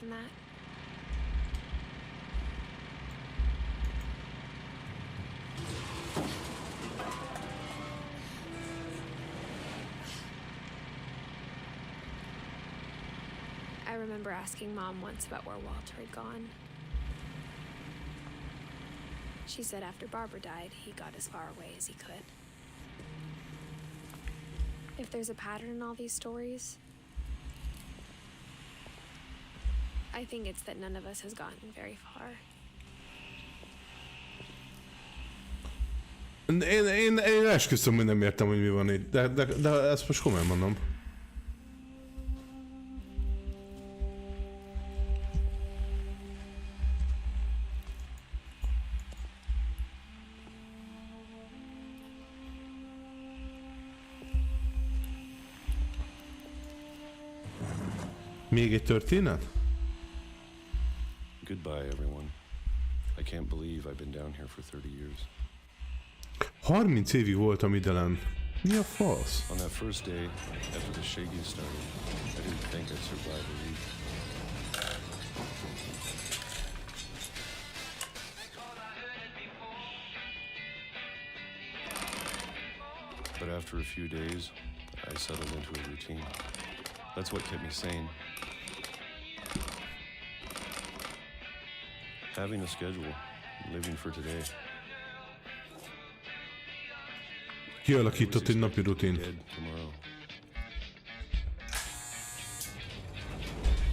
I remember asking Mom once about where Walter had gone. She said after Barbara died, he got as far away as he could. If there's a pattern in all these stories, I think it's that none of us has gotten very far. Én esküszöm, hogy nem értem, hogy mi van itt, de ezt most komolyan mondom. Még egy történet? Goodbye, everyone. I can't believe I've been down here for 30 years. 30 évig voltam idelen. Mi a fasz? On that first day, after the shaking started, I didn't think I'd survive a week. But after a few days, I settled into a routine. That's what kept me sane. Having a schedule, living for today. Kialakított egy napi rutin.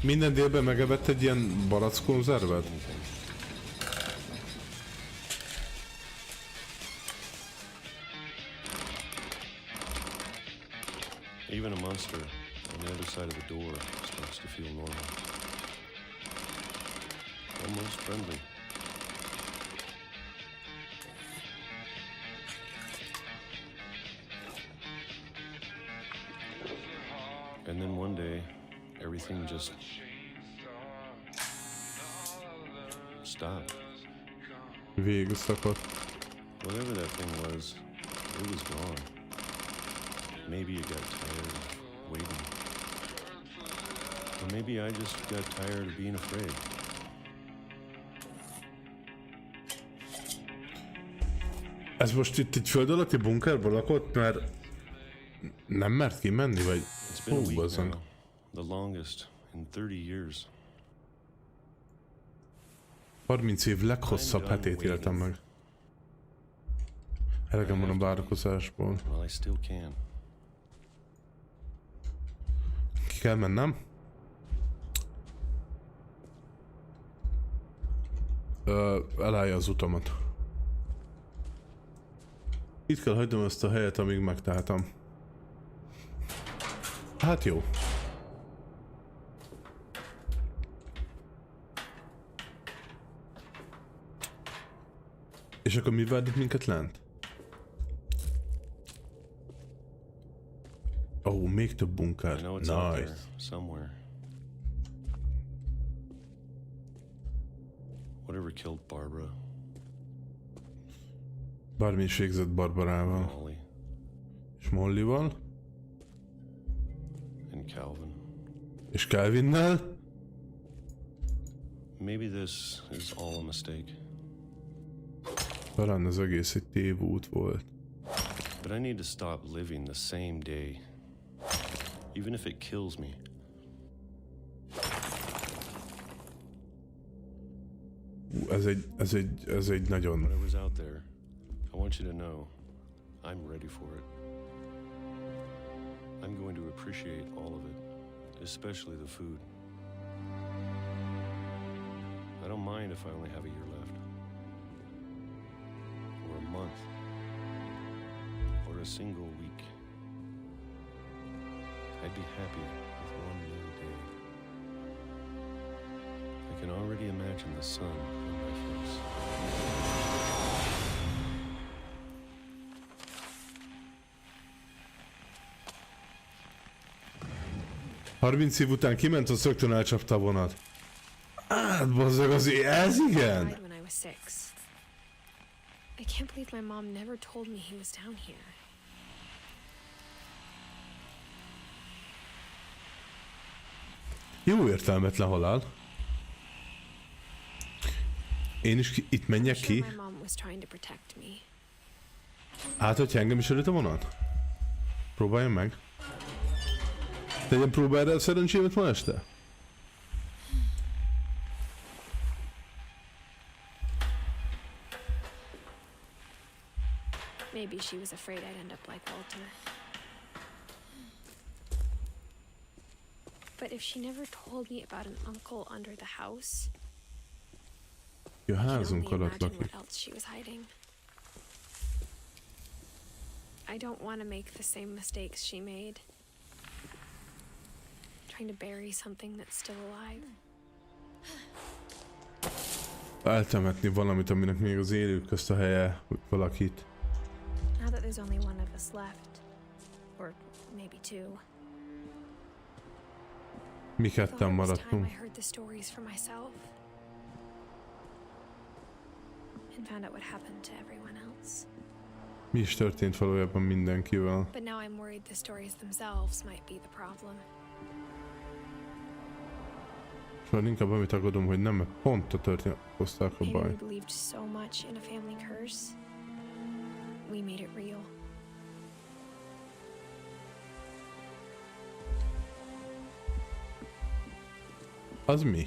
Minden délben megevett egy ilyen barackkonzervet? Even a monster on the other side of the door starts to feel normal. Almost friendly. And then one day, everything just stopped. Végül szakadt. Whatever that thing was, it was gone. Maybe it got tired of waiting. Or maybe I just got tired of being afraid. Ez most itt egy föld alatti bunkerben lakott, mert nem mert kimenni, vagy... It's been a week now, the longest in 30 years. 30 év leghosszabb hetét éltem meg. Elegem van a várakozásból. Well, I still can. Ki kell mennem? Elállja az utamat. Itt kell hagynom ezt a helyet, amíg megtehetem. Hát jó. És akkor mi vár itt minket lent? Ó, még több bunker. Nice. Whatever killed Barbara. Bármi is végzett Barbarával. Molly. És Mollyval. And Calvin. És Calvinnel. Maybe this is all a mistake. Talán az egész egy tévút volt. But I need to stop living the same day. Even if it kills me. Ez egy nagyon... Whatever's out there, I want you to know, I'm ready for it. I'm going to appreciate all of it, especially the food. I don't mind if I only have a year left. Or a month. Or a single week. I'd be happy with one new day. I can already imagine the sun on my face. 30 év után kiment, az rögtön elcsapta a vonat. Hát, bazzag, azért ez igen! I can't believe my mom never told me he was down here. Jó értelmetlen halál. Én is itt menjek ki. Hát, hogyha engem is előtt a vonat? Próbáljam meg. Tegyen próbára a szerencsémet ma este? Maybe she was afraid I'd end up like Walter. But if she never told me about an uncle under the house, a I can only házunk alatt imagine lakik. what else she was hiding. I don't want to make the same mistakes she made. Trying to bury something that's still alive. Eltemetni valamit, aminek még az élők közt a helye, valakit. Now that there's only one of us left, or maybe two. Mi ketten maradtunk. I heard the stories for myself and found out what happened to everyone else. Mi is történt valójában mindenkivel? But now I'm worried the stories themselves might be the problem. Szóval inkább amit aggódom, hogy nem pont a történet hozták a Maybe baj. we believed so much in a family curse, we made it real. Az mi?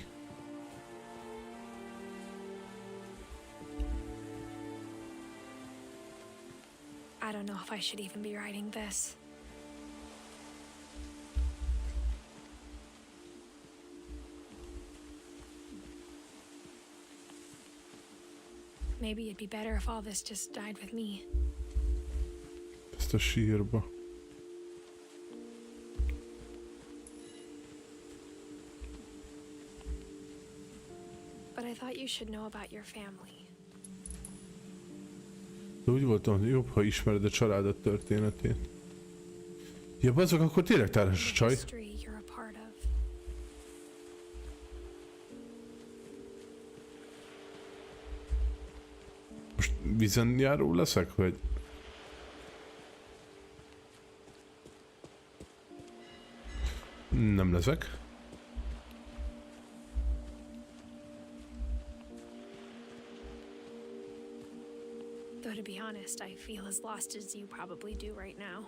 I don't know if I should even be writing this. Maybe it'd be better if all this just died with me. Ezt a sírba. But I thought you should know about your family. De úgy voltam, hogy jobb, ha ismered a családod történetét. Ja, bazzak, akkor tényleg tárhas a csaj. History you're a part of. Most vízenjáró leszek, vagy? Nem leszek. Though to be honest, I feel as lost as you probably do right now.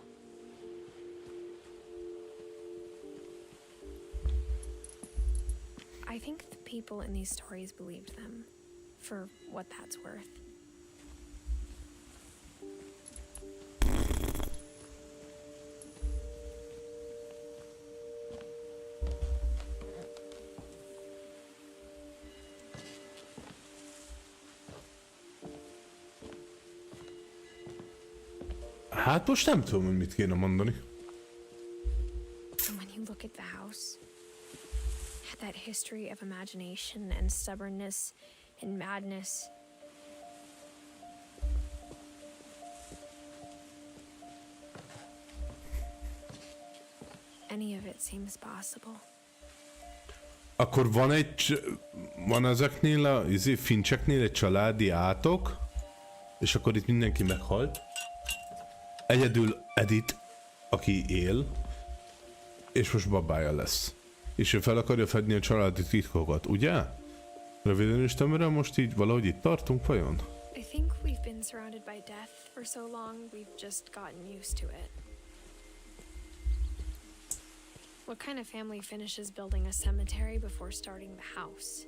I think the people in these stories believed them, for what that's worth. Hát most nem tudom, hogy mit kéne mondani. And when you look at the house, that history of imagination and stubbornness and madness. Any of it seems possible. Akkor van ezeknél a Fincheknél egy családi átok, és akkor itt mindenki meghalt. Egyedül Edith, aki él, és most babája lesz. És ő fel akarja fedni a családi titkokat, ugye? Röviden is tömören most így valahogy itt tartunk vajon? I think we've been surrounded by death for so long we've just gotten used to it. What kind of family finishes building a cemetery before starting the house?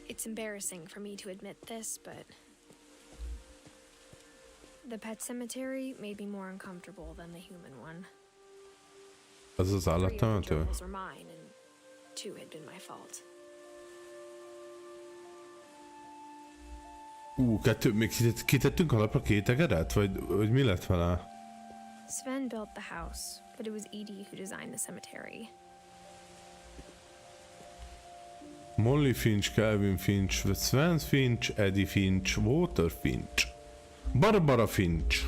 It's embarrassing for me to admit this, but the pet cemetery made me more uncomfortable than the human one. Az az állattemető? 3 of the gerbils were mine, and 2 had been my fault. Még kitettünk alapra 2 egedet? Vagy mi lett vele? Sven built the house, but it was Edie who designed the cemetery. Molly Finch, Calvin Finch, Sven Finch, Eddie Finch, Walter Finch, Barbara Finch.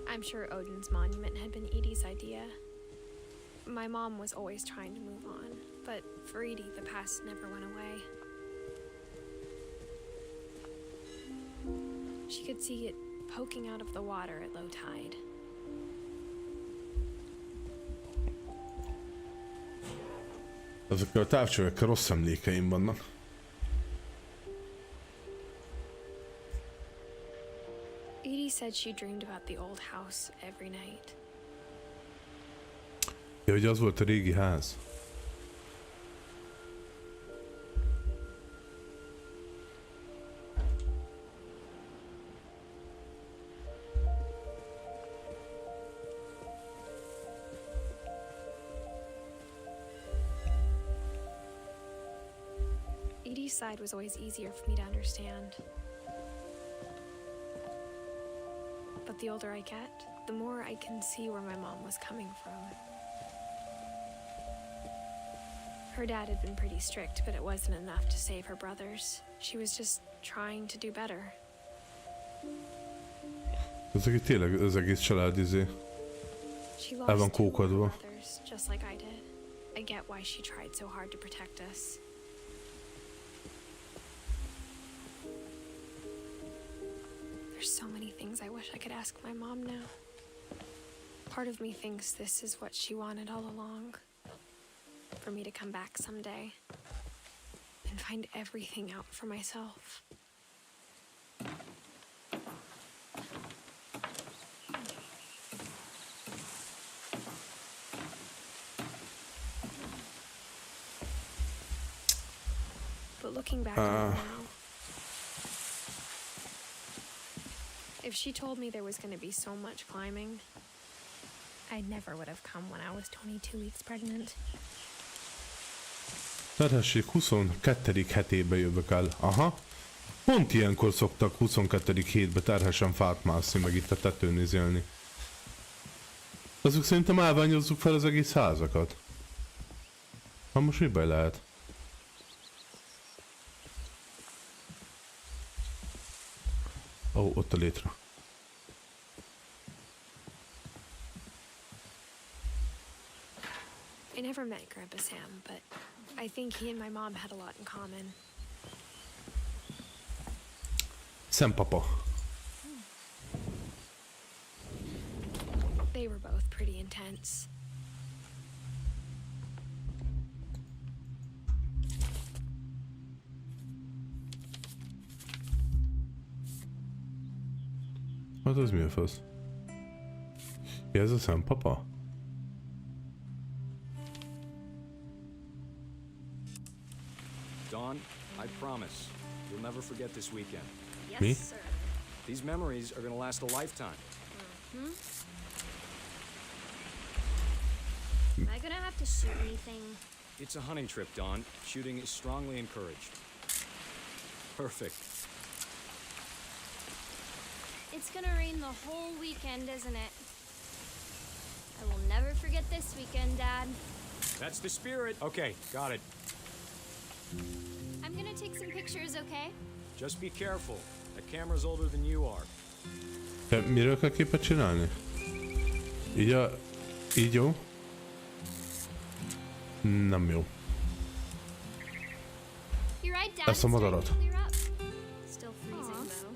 I'm sure Odin's monument had been Edie's idea. My mom was always trying to move on, but for Edie, the past never went away. She could see it poking out of the water at low tide. Ezekkel a távcsövekkel rossz emlékeim vannak. Edie said she dreamed about the old house every night. Ja, hogy az volt a régi ház. Edie's side was always easier for me to understand. But the older I get, the more I can see where my mom was coming from. Her dad had been pretty strict, but it wasn't enough to save her brothers. She was just trying to do better. Ezek itt tényleg az egész család el van kókodva. Just like I did. I get why she tried so hard to protect us. There's so many things I wish I could ask my mom now. Part of me thinks this is what she wanted all along. For me to come back someday and find everything out for myself. But looking back on it now, if she told me there was going to be so much climbing, I never would have come when I was 22 weeks pregnant. Terhesség 22. hetébe jövök el. Aha. Pont ilyenkor szoktak 22. hétbe terhesen fát mászni, meg itt a tetőn izélni. Azok szerintem állványozzuk fel az egész házakat. Ha most mi baj lehet? Ó, ott a létre. I never met Grandpa Sam, but I think he and my mom had a lot in common. Sam papa. They were both pretty intense. Hát az mi a fasz? Ja, ez a Sam papa? Dawn, I promise, you'll never forget this weekend. Yes, Me? sir. These memories are gonna last a lifetime. Am I gonna have to shoot anything? It's a hunting trip, Dawn. Shooting is strongly encouraged. Perfect. It's gonna rain the whole weekend, isn't it? I will never forget this weekend, Dad. That's the spirit. Okay, got it. I'm gonna take some pictures, okay? Just be careful. That camera's older than you are. Te miről kell képet csinálni? Így jó? Nem jó. You're right, Dad. Ezt a madarat. Still freezing, though.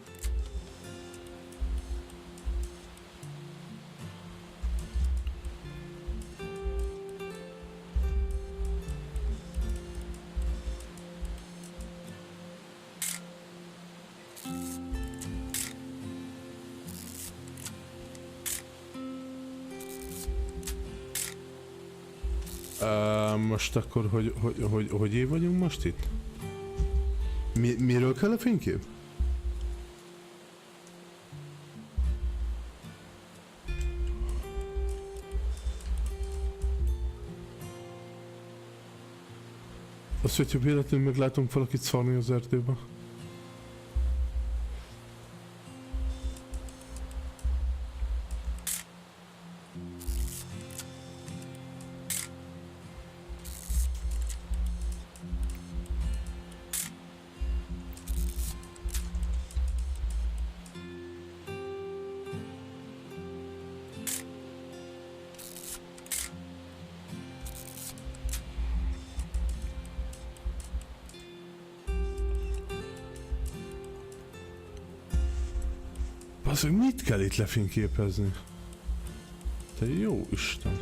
Most akkor, hogy év vagyunk most itt? Miről kell a fénykép? Azt, hogyha véletlenül meglátunk valakit szarni az erdőbe. Bazzeg, mit kell itt lefényképezni? Te jó Isten!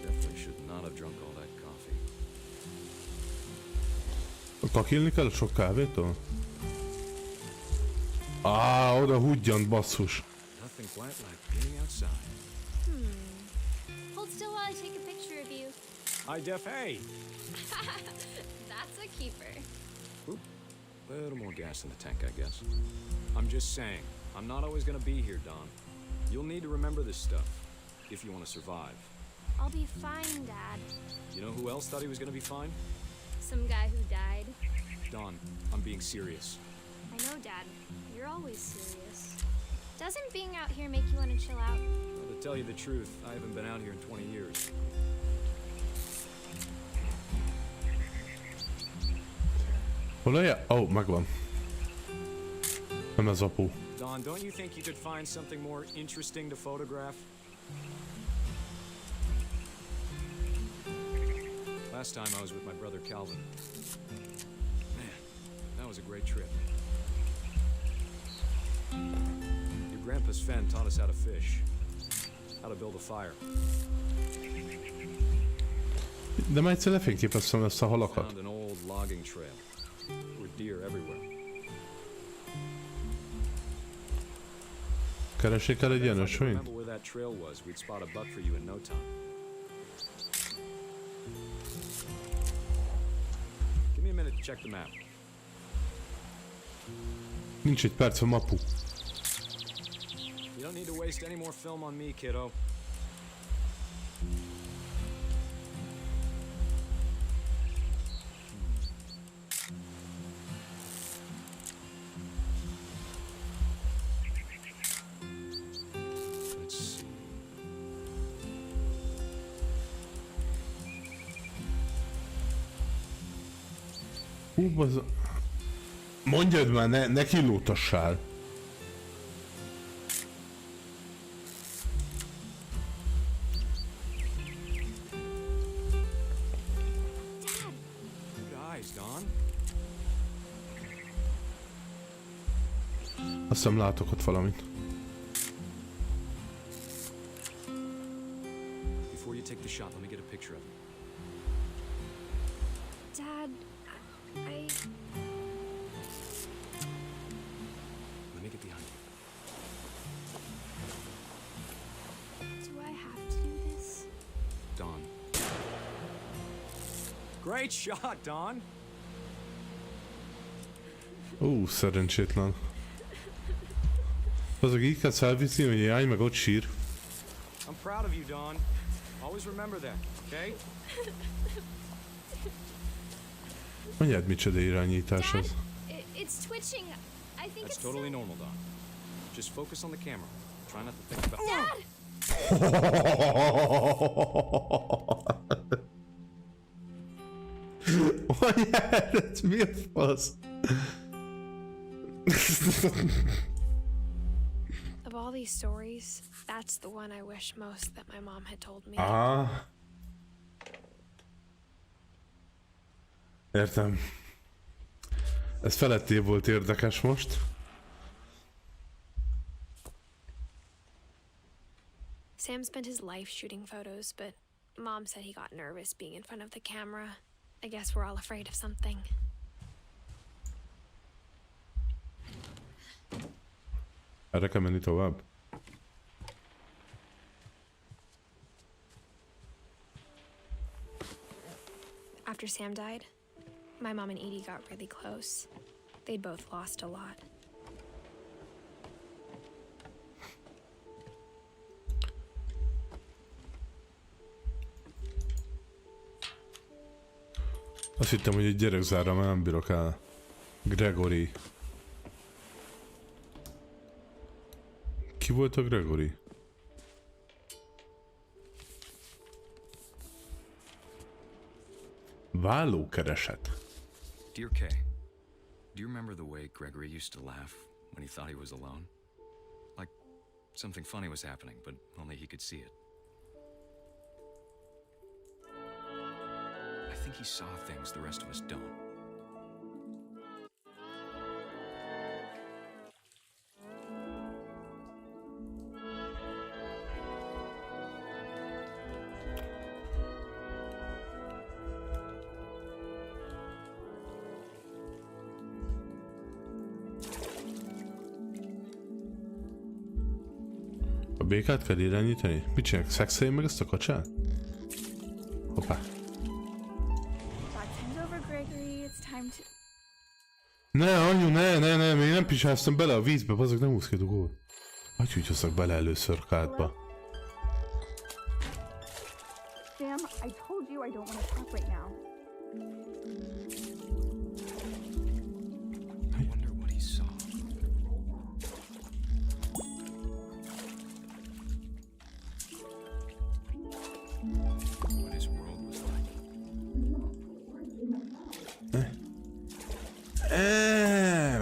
Definitely should not have drunk all that coffee. Kakilni kell a sok kávétól? Oda húgyjant, basszus! Nothing quite like being outside. Hold still while I take a picture of you. Hi, Def. Hey! That's a keeper. Oop. A little more gas in the tank, I guess. I'm just saying, I'm not always gonna be here, Dawn. You'll need to remember this stuff, if you want to survive. I'll be fine, Dad. You know who else thought he was gonna be fine? Some guy who died. Dawn, I'm being serious. I know, Dad. You're always serious. Doesn't being out here make you want to chill out? Well, the To tell you the truth, I haven't been out here in 20 years. Hol a oh, megvan. Nem ez apu. Don, don't you think you could find something more interesting to photograph? Last time I was with my brother Calvin. Man, that was a great trip. Your grandpa Sven taught us how to fish, how to build a fire. De már egyszer lefényképeztem ezt a halakat. Found an old logging trail. There were deer everywhere. Keresik el egy ilyen ösvényt? Remember where that trail was, we'd spot a buck for you in no time. Give me a minute to check the map. Nincs egy perc a mapu. You don't need to waste any more film on me, kiddo. Mondjad már, ne kilótassál! Azt hiszem látok ott valamit. Before you take the shot, let me get a picture of you. Dad, Let me get behind you. do I have to do this? Don. Great shot, Don! Szerencsétlen. Azok így kell szelfizni, hogy járj meg ott sír. I'm proud of you, Don. Always remember that, okay? Mondjad, micsoda irányítás ez. It's twitching. I think That's it's totally normal, Don. Just focus on the camera. Try not to think about... Dad! Mondjad, ez mi a fasz? Of all these stories, that's the one I wish most that my mom had told me. Értem. Ez feletté volt érdekes most. Sam spent his life shooting photos, but Mom said he got nervous being in front of the camera. I guess we're all afraid of something. Erre kell menni tovább. After Sam died, my mom and Edie got really close. They'd both lost a lot. Azt hittem, hogy egy gyerekzárra már nem bírok el. Gregory. Ki volt a Gregory? Vállókereset. Dear Kay, do you remember the way Gregory used to laugh when he thought he was alone? Like something funny was happening, but only he could see it. I think he saw things the rest of us don't. A békát kell irányítani? Mit csinálják? Szexelj meg ezt a kacsát? Hoppá. Ne, anyu, ne, még nem pisáztam bele a vízbe, azok nem húz ki a dugót. Hagyj, hogy hozzak bele először kádba. Sam, I told you I don't want to talk right now. I wonder what he saw.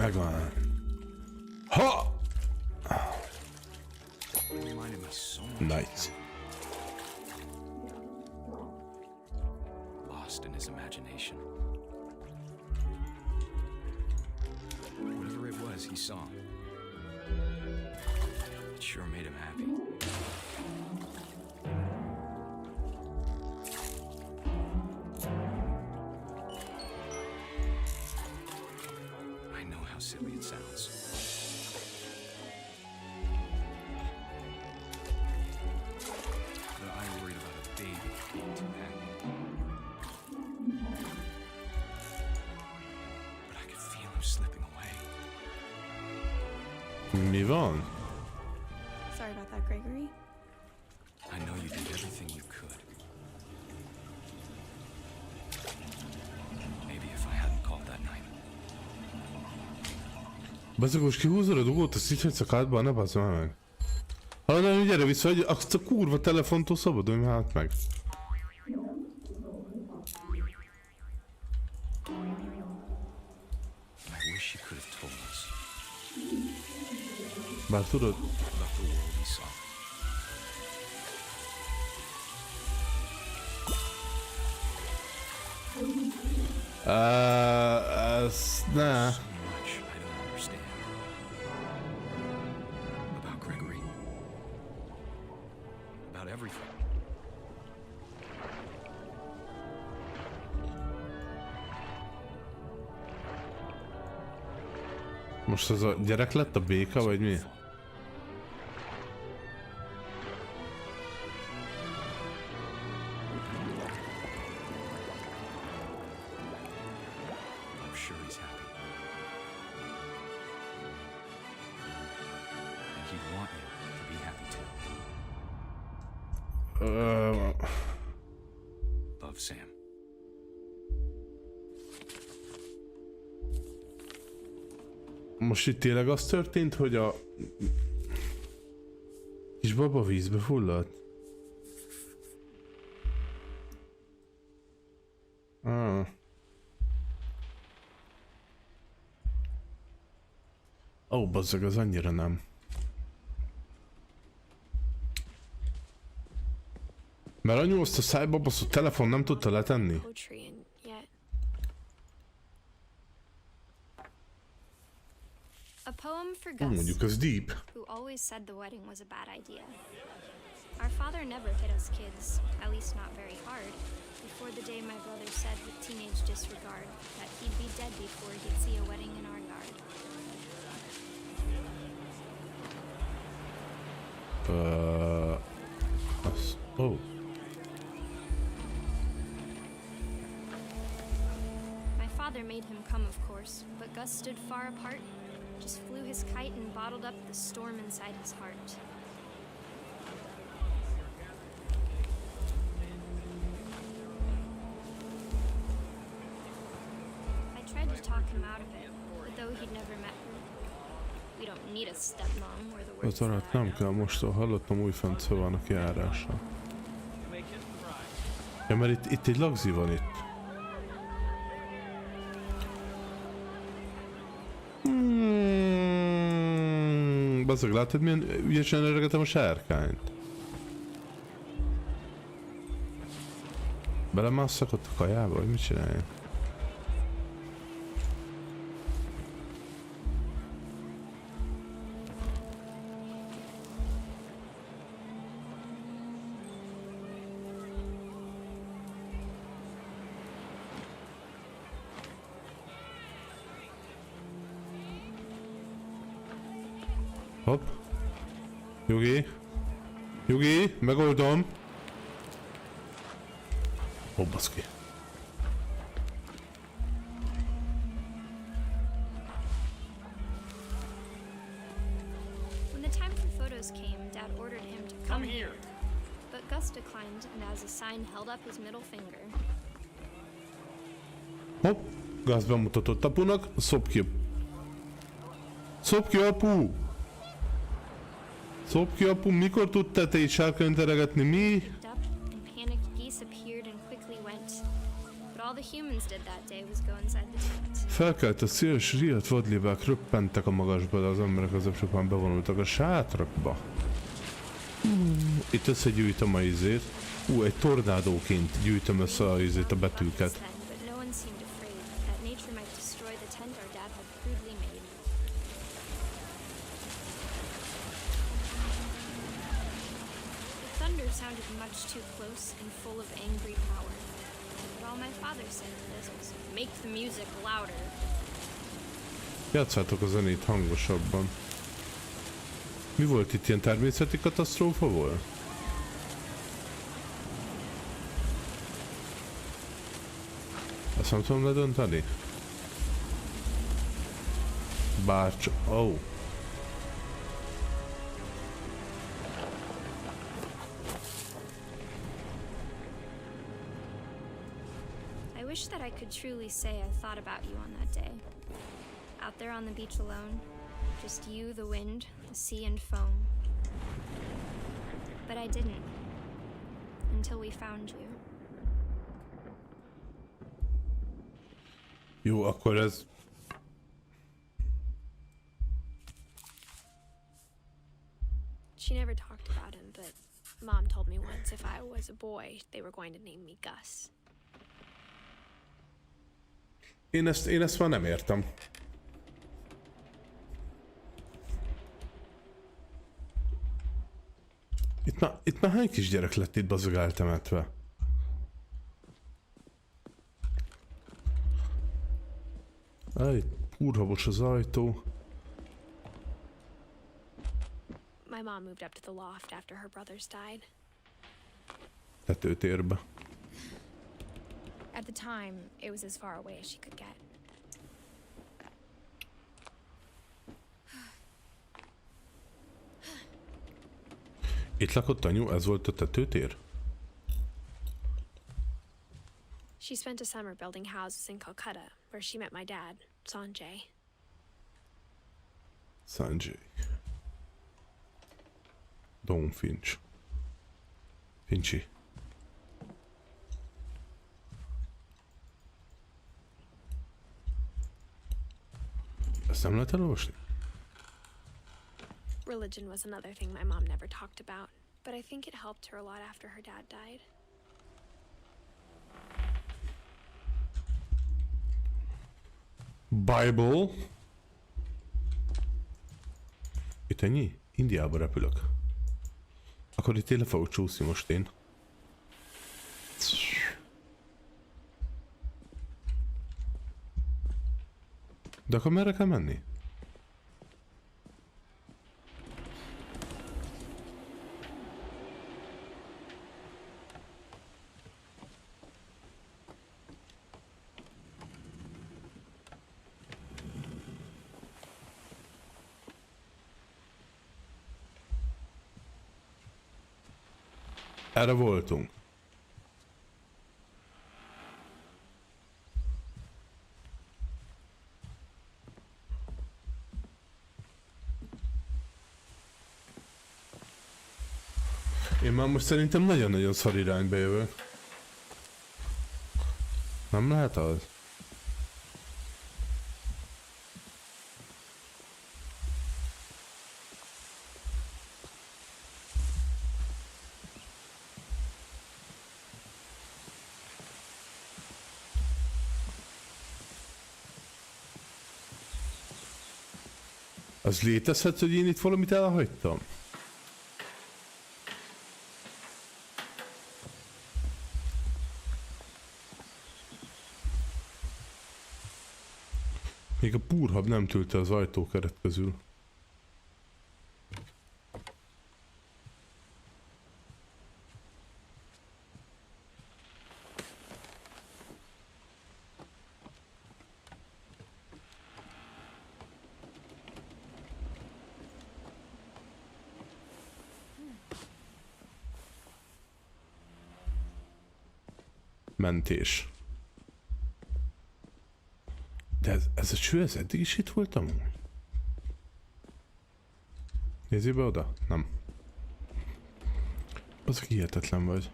Megvan. Ha! Nice. Lost in his imagination. Whatever it was he saw, it sure made him happy. I know how silly it sounds. But I worried about a baby being too happy. But I could feel him slipping away. Mi van? Sorry about that, Gregory. I know you did everything you could. Maybe if I hadn't called that night. Bazzak, most kihúzod a dugót, azt így hagysz a kádba, ne bazd már meg. Hallod, gyere vissza, hogy azt a kurva telefontól szabadulj már hát meg. I wish you could have told us. Bár tudod, About the world we saw. ez... ne. So much I don't understand. About Gregory. About everything. Most ez a gyerek lett a béka, vagy mi? I'm sure he's happy. And he'd want you to be happy too. Love, Sam. Most itt tényleg az történt, hogy a kis baba vízbe fulladt? Ó, bazzag, az annyira nem. Mert anyu azt a szájba baszott telefon nem tudta letenni. A poem for Gus, Mondjuk az deep. who always said the wedding was a bad idea. Our father never hit us kids, at least not very hard, before the day my brother said with teenage disregard that he'd be dead before he'd see a wedding in our yard. Oh. My father made him come, of course, but Gus stood far apart, just flew his kite and bottled up the storm inside his heart. I tried to talk him out of it, but though he'd never met her, we don't need a stepmom where the words Csatornát nem kell, mostól hallottam, újfent szó van a kijárása. Ja, mert itt egy lagzi van itt. Bazzag, látod milyen ügyesen eregetem a sárkányt? Belemasszak ott a kajába, vagy mit csinálják? Hopp. Nyugi. Nyugi, megoldom. Ó, baszki. When the time for photos came, Dad ordered him to come here. But Gus declined and as a sign held up his middle finger. Hopp. Gus bemutatott apunak, szop ki. Szop ki, apu! Szop ki, apu, mikor tudtál te így sárkányt teregetni, mi? Panicked geese appeared and quickly went. But all the humans did that day was go inside the tent. Felkelt a széles riadt vadlibák röppentek a magasba, de az emberek az csupán bevonultak a sátrakba. Itt összegyűjtöm a izét. Egy tornádóként gyűjtöm össze a izét, a betűket. Sounded much too close and full of angry power. But all my father said to this was, make the music louder. Játszátok a zenét hangosabban. Mi volt itt, ilyen természeti katasztrófa volt? Ezt nem tudom ledönteni? Bárcs... Oh. I wish that I could truly say I thought about you on that day. Out there on the beach alone, just you, the wind, the sea and foam. But I didn't. Until we found you. Jó, akkor ez... She never talked about him, but Mom told me once if I was a boy, they were going to name me Gus. Én ezt már nem értem. Itt már hány kisgyerek lett itt bazog eltemetve? Kurhabos az ajtó. My mom moved up to the loft after her brothers died. Tetőtérbe. At the time, it was as far away as she could get. Itt lakott anyu, ez volt a tetőtér? She spent a summer building houses in Calcutta, where she met my dad, Sanjay. Sanjay. Don Finch. Finchy. Ezt nem lehet elolvasni? Religion was another thing my mom never talked about, but I think it helped her a lot after her dad died. Bible. Itt ennyi? Indiába repülök. Akkor itt le fogok csúszni most én. De akkor merre kell menni? Erre voltunk. Én már most szerintem nagyon-nagyon szar irányba jövök. Nem lehet az? Az létezhet, hogy én itt valamit elhagytam? Még a púrhab nem tűlte az ajtókeret közül. Mentés. De ez a cső, ez eddig is itt voltam? Nézzél be oda? Nem. Az hihetetlen vagy.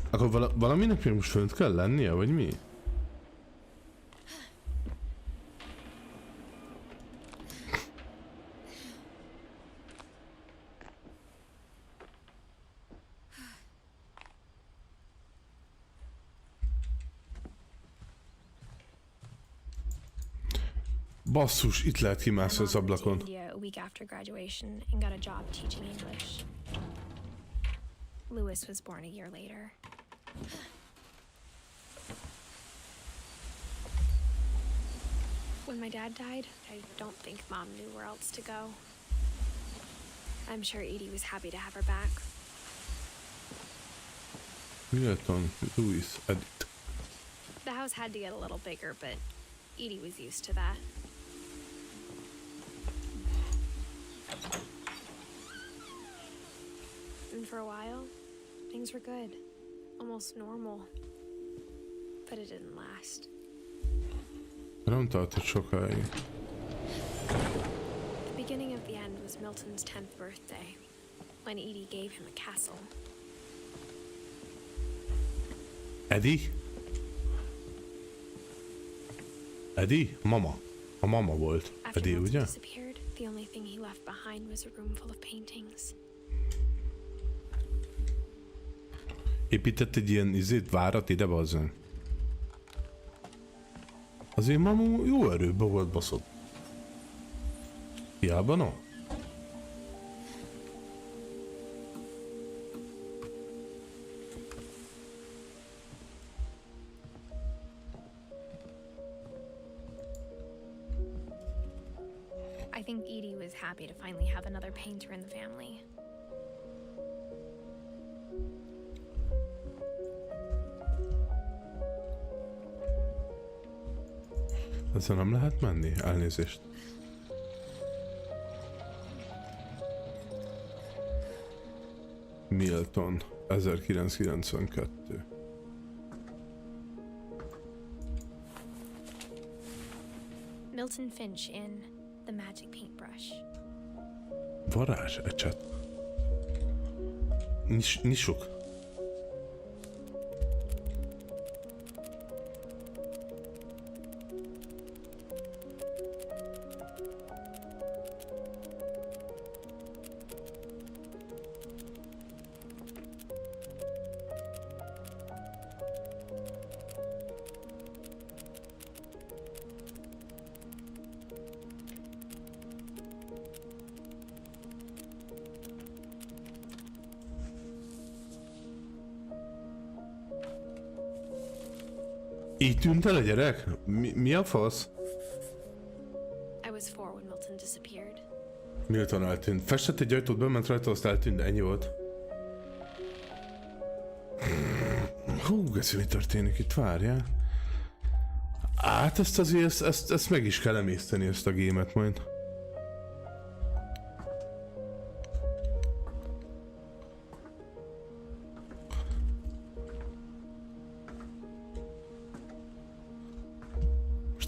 Akkor valaminek még most fönt kell lennie, vagy mi? Basszus, itt lehet kimászni az ablakon. India a week after graduation and got a job teaching English. Louis was born a year later. When my dad died, I don't think Mom knew where else to go. I'm sure Edie was happy to have her back. Milton, Louis, Edith. The house had to get a little bigger, but Edie was used to that. And for a while, things were good. Almost normal. But it didn't last. Nem tartott sokáig. The beginning of the end was Milton's 10th birthday, when Edie gave him a castle. Eddie? Eddie? Mama. A mama volt. After Eddie, Milton ugye? disappeared, the only thing he left behind was a room full of paintings. Épített egy ilyen várat ide, bazzön. Azért mamu jó erőben volt, baszod. Hiába, no? I think Edie was happy to finally have another painter in the family. Ezzel nem lehet menni? Elnézést. Milton, 1992. Milton Finch in The Magic Paintbrush. Varázs ecset. Nyissuk. Így tűnt el a gyerek? Mi a fasz? I was 4 when Milton disappeared. Milton eltűnt. Festett egy ajtót, bement rajta, azt eltűnt, de ennyi volt. Hú, geci, mi történik itt? Várjál. Hát ezt azért, ezt meg is kell emészteni, ezt a gémet majd.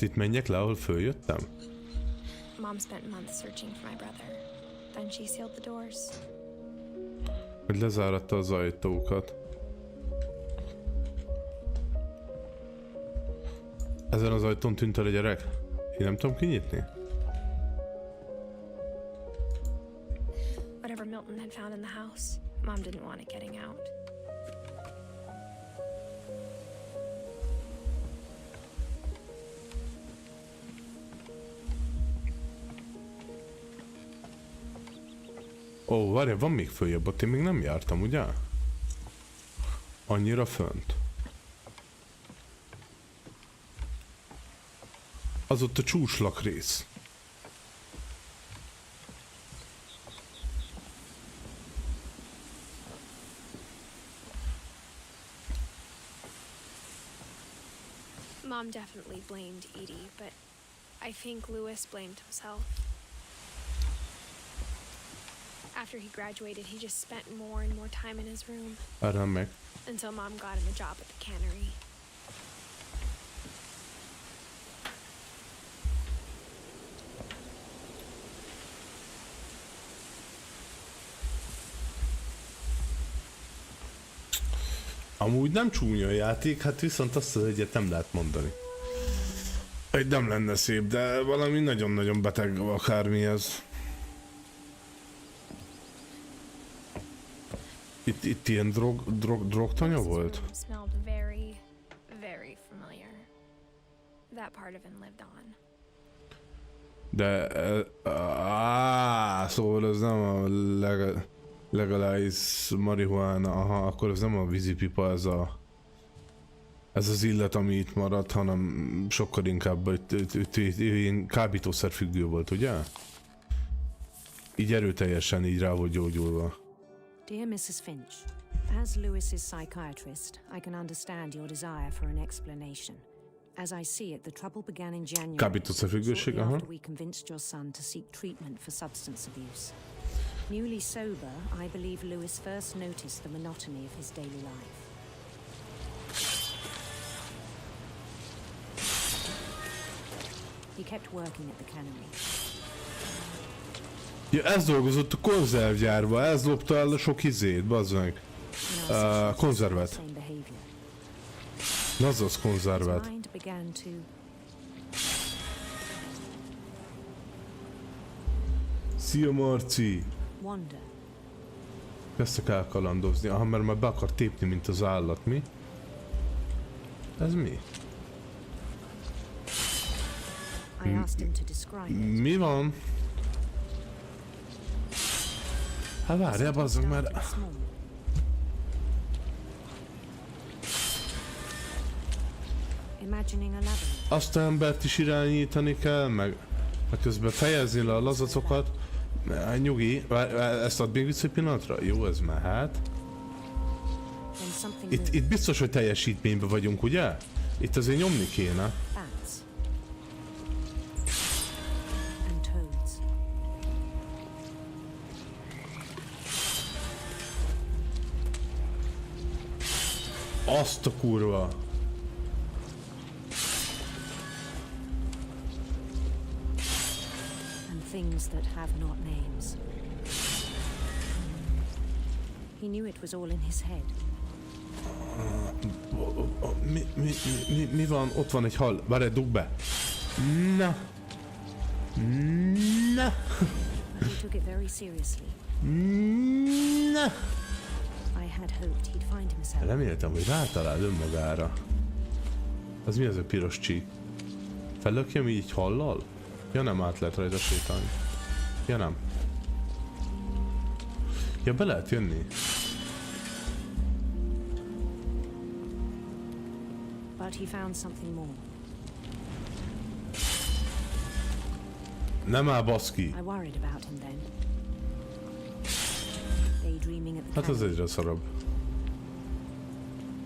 Itt menjek le, ahol följöttem? Mom spent months searching for my brother. Then she sealed the doors. Hogy lezáratta az ajtókat. Ezen az ajtón tűnt el a gyerek? Én nem tudom kinyitni? Whatever Milton had found in the house, Mom didn't want it getting out. Ó, várjál, van még följebb, ott én még nem jártam, ugye? Annyira fönt. Az ott a csúcslak rész. Mom definitely blamed Edie, but I think Louis blamed himself. After he graduated, he just spent more and more time in his room. Until Mom got him a job at the cannery. Amúgy nem csúnya a játék, hát viszont azt az egyet nem lehet mondani. Egy nem lenne szép, de valami nagyon-nagyon beteg akármi ez. Itt ilyen drogtanya volt? De... szóval ez nem a legalize marihuana, aha, akkor ez nem a vízipipa, ez az illet, ami itt maradt, hanem sokkal inkább ilyen kábítószerfüggő volt, ugye? Így erőteljesen így rá volt gyógyulva. Dear Mrs. Finch, as Lewis's psychiatrist, I can understand your desire for an explanation. As I see it, the trouble began in January, Kábítószerfüggőség, aha. after we convinced your son to seek treatment for substance abuse. Newly sober, I believe Lewis first noticed the monotony of his daily life. He kept working at the cannery. Ja, ez dolgozott a konzervgyárba, ez lopta el a sok izét, bazd meg. Konzervet. Azaz konzervet. Szia Marci! Kezdtek elkalandozni, aha, mert már be akar tépni, mint az állat, mi? Ez mi? Mi van? Hát várjál, bazzag, mert... Azt a embert is irányítani kell, meg közben fejezni le a lazacokat. Nyugi, ezt ad még vissza egy pillanatra? Jó, ez mehet. Itt biztos, hogy teljesítményben vagyunk, ugye? Itt azért nyomni kéne. Azt a kurva! Things that have not names. He knew it was all in his head. Mi van? Ott van egy hal. Várj, dugd be. Na. Na. He took it very seriously. Na. I had hoped he'd find himself. Reméltem, hogy rátalál önmagára. Az mi az a piros csík? Fellökjem így hallal? Ja, nem, át lehet rajta sétálni. Ja, nem. Ja, be lehet jönni. But he found something more. Nem áll, baszki. I worried about him then. Daydreaming at the Hát az egyre szarabb.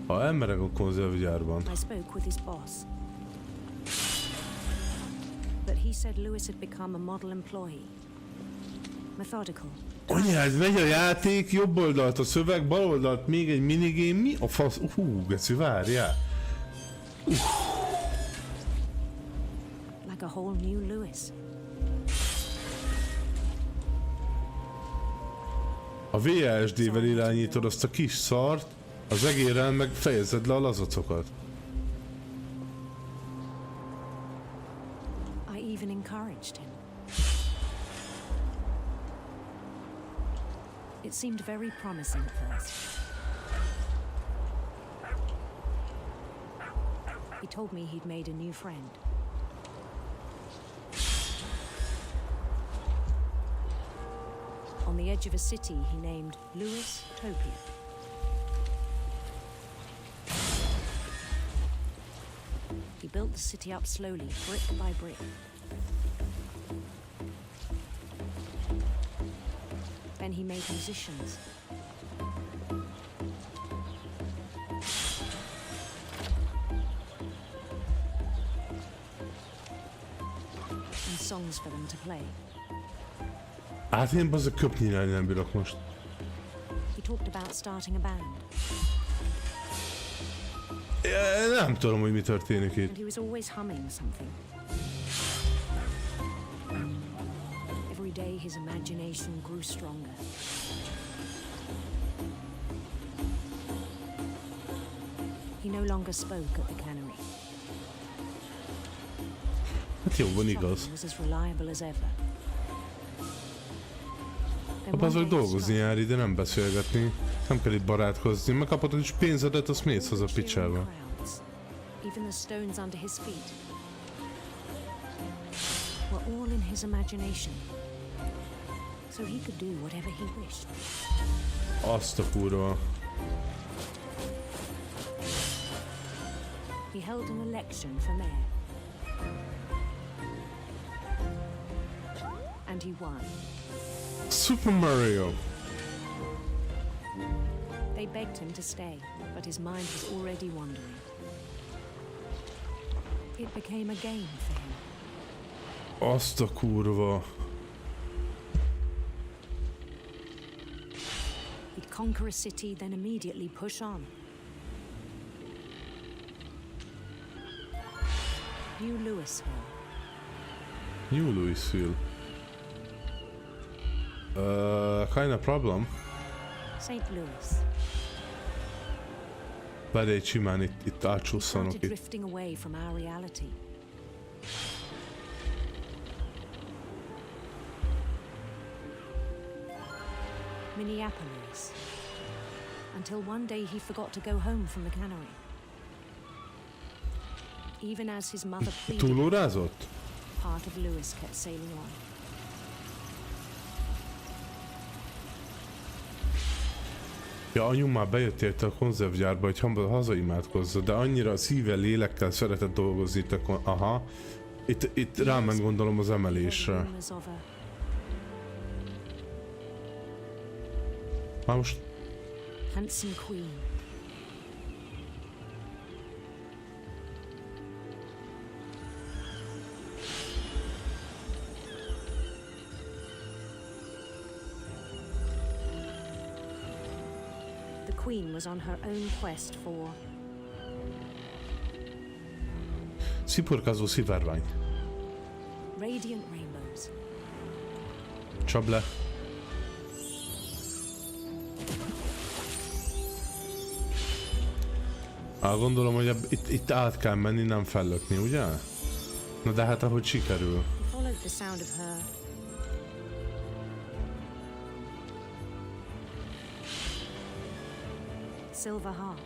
Ha elmereg a konzervgyárban. I spoke with his boss. But he said Lewis had become a model employee. Methodical. Anyád, megy a játék, jobb oldalt a szöveg, bal oldalt még egy minigame, mi a fasz? Geci, várjál. Like a whole new Lewis. A VSD-vel irányítod azt a kis szart, az egérrel meg fejezed le a lazacokat. I even encouraged him. It seemed very promising at first. He told me he'd made a new friend. On the edge of a city he named Lewis Topia. He built the city up slowly, brick by brick. Then he made musicians. And songs for them to play. Hát én bazzak köpni nem bírok most. He talked about starting a band. Nem tudom, hogy mi történik itt. And he was always humming something. Every day his imagination grew stronger. He no longer spoke at the cannery. Hát jó, van igaz. Was as reliable as ever. Azok dolgozni jár ide, nem beszélgetni. Nem kell itt barátkozni. Megkapod is pénzedet, azt mész haza picsába. Even the stones under his feet. were all in his imagination, so he could do whatever he wished. Azt a kurva. He held an election for mayor. And he won. Super Mario. They begged him to stay, but his mind was already wandering. It became a game for him. Azt a kurva. He'd conquer a city, then immediately push on. New Louisville. New Louisville. Kind of problem. St. Louis. Várj egy simán itt átsúszanok Started itt. drifting away from our reality. Minneapolis. Until one day he forgot to go home from the cannery. Even as his mother pleaded, Túlórázott? part of Louis kept sailing on. Ja, anyum már bejött érte a konzervgyárba, hogy hazaimádkozza, de annyira szívvel, lélekkel szeretett dolgozni itt aha. Itt ráment gondolom az emelésre. Már most... Handsome Queen. The Queen was on her own quest for Sziporkázó szivárvány. radiant rainbows. Csap le. Gondolom, hogy itt át kell menni, nem fellökni, ugye? Na de hát ahogy sikerül. He followed the sound of her silver harp.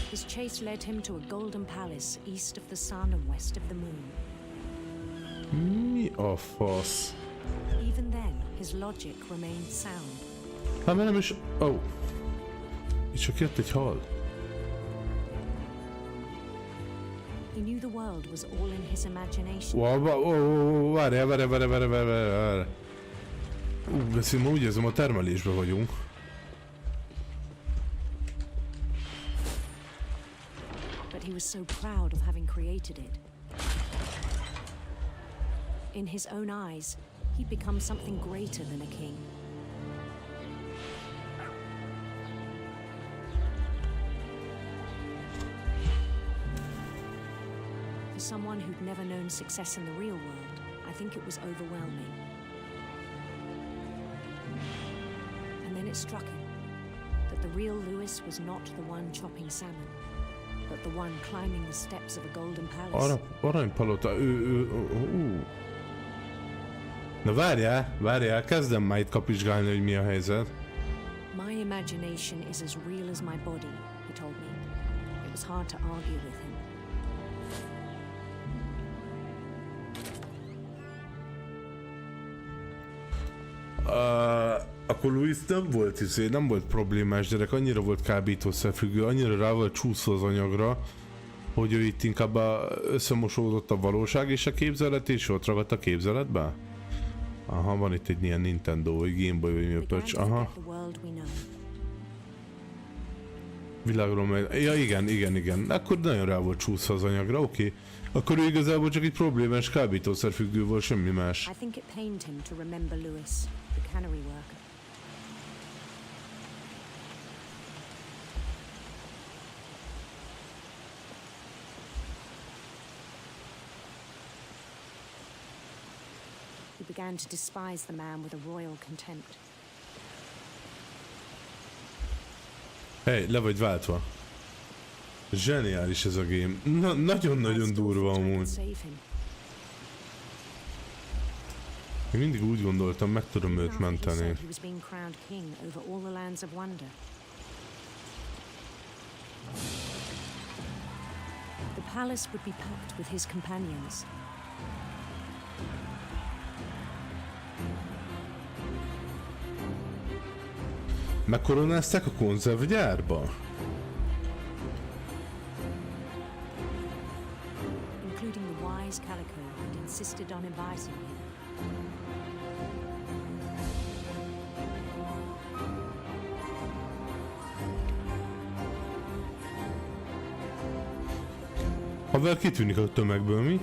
His chase led him to a golden palace east of the sun and west of the moon. Mi a fasz? Even then, his logic remained sound. Hát mert nem is... Oh. Itt csak jött egy hal. He knew the world was all in his imagination. Várjál. Beszélj, ma úgy érzem, a termelésben vagyunk. But he was so proud of having created it. In his own eyes, he'd become something greater than a king. For someone who'd never known success in the real world, I think it was overwhelming. And then it struck him that the real Louis was not the one chopping salmon, but the one climbing the steps of a golden palace. Aranypalota, Na várjál, kezdem már itt kapizsgálni, hogy mi a helyzet. My imagination is as real as my body, he told me. It was hard to argue with him. Akkor Louis nem volt problémás gyerek, annyira volt kábítószerfüggő, annyira rá volt csúszva az anyagra, hogy ő itt inkább összemosódott a valóság és a képzelet, és ott ragadt a képzeletbe? Aha, van itt egy ilyen Nintendo, vagy Game Boy, vagy mi a pöcs, aha. Világról meg... Ja igen. Akkor nagyon rá volt csúszva az anyagra, oké. Akkor ő igazából csak egy problémás kábítószerfüggő volt, semmi más. I think it pained him to remember Louis, the cannery worker. He began to despise the man with a royal contempt. Hey, le vagy váltva. Zseniális ez a game. Nagyon-nagyon durva amúgy. Én mindig úgy gondoltam, meg tudom őt menteni. He was being crowned king over all the lands of wonder. The palace would be packed with his companions. Megkoronázták a konzervgyárba? Including the wise Calico who'd insisted on advising him. Haver kitűnik a tömegből, mi?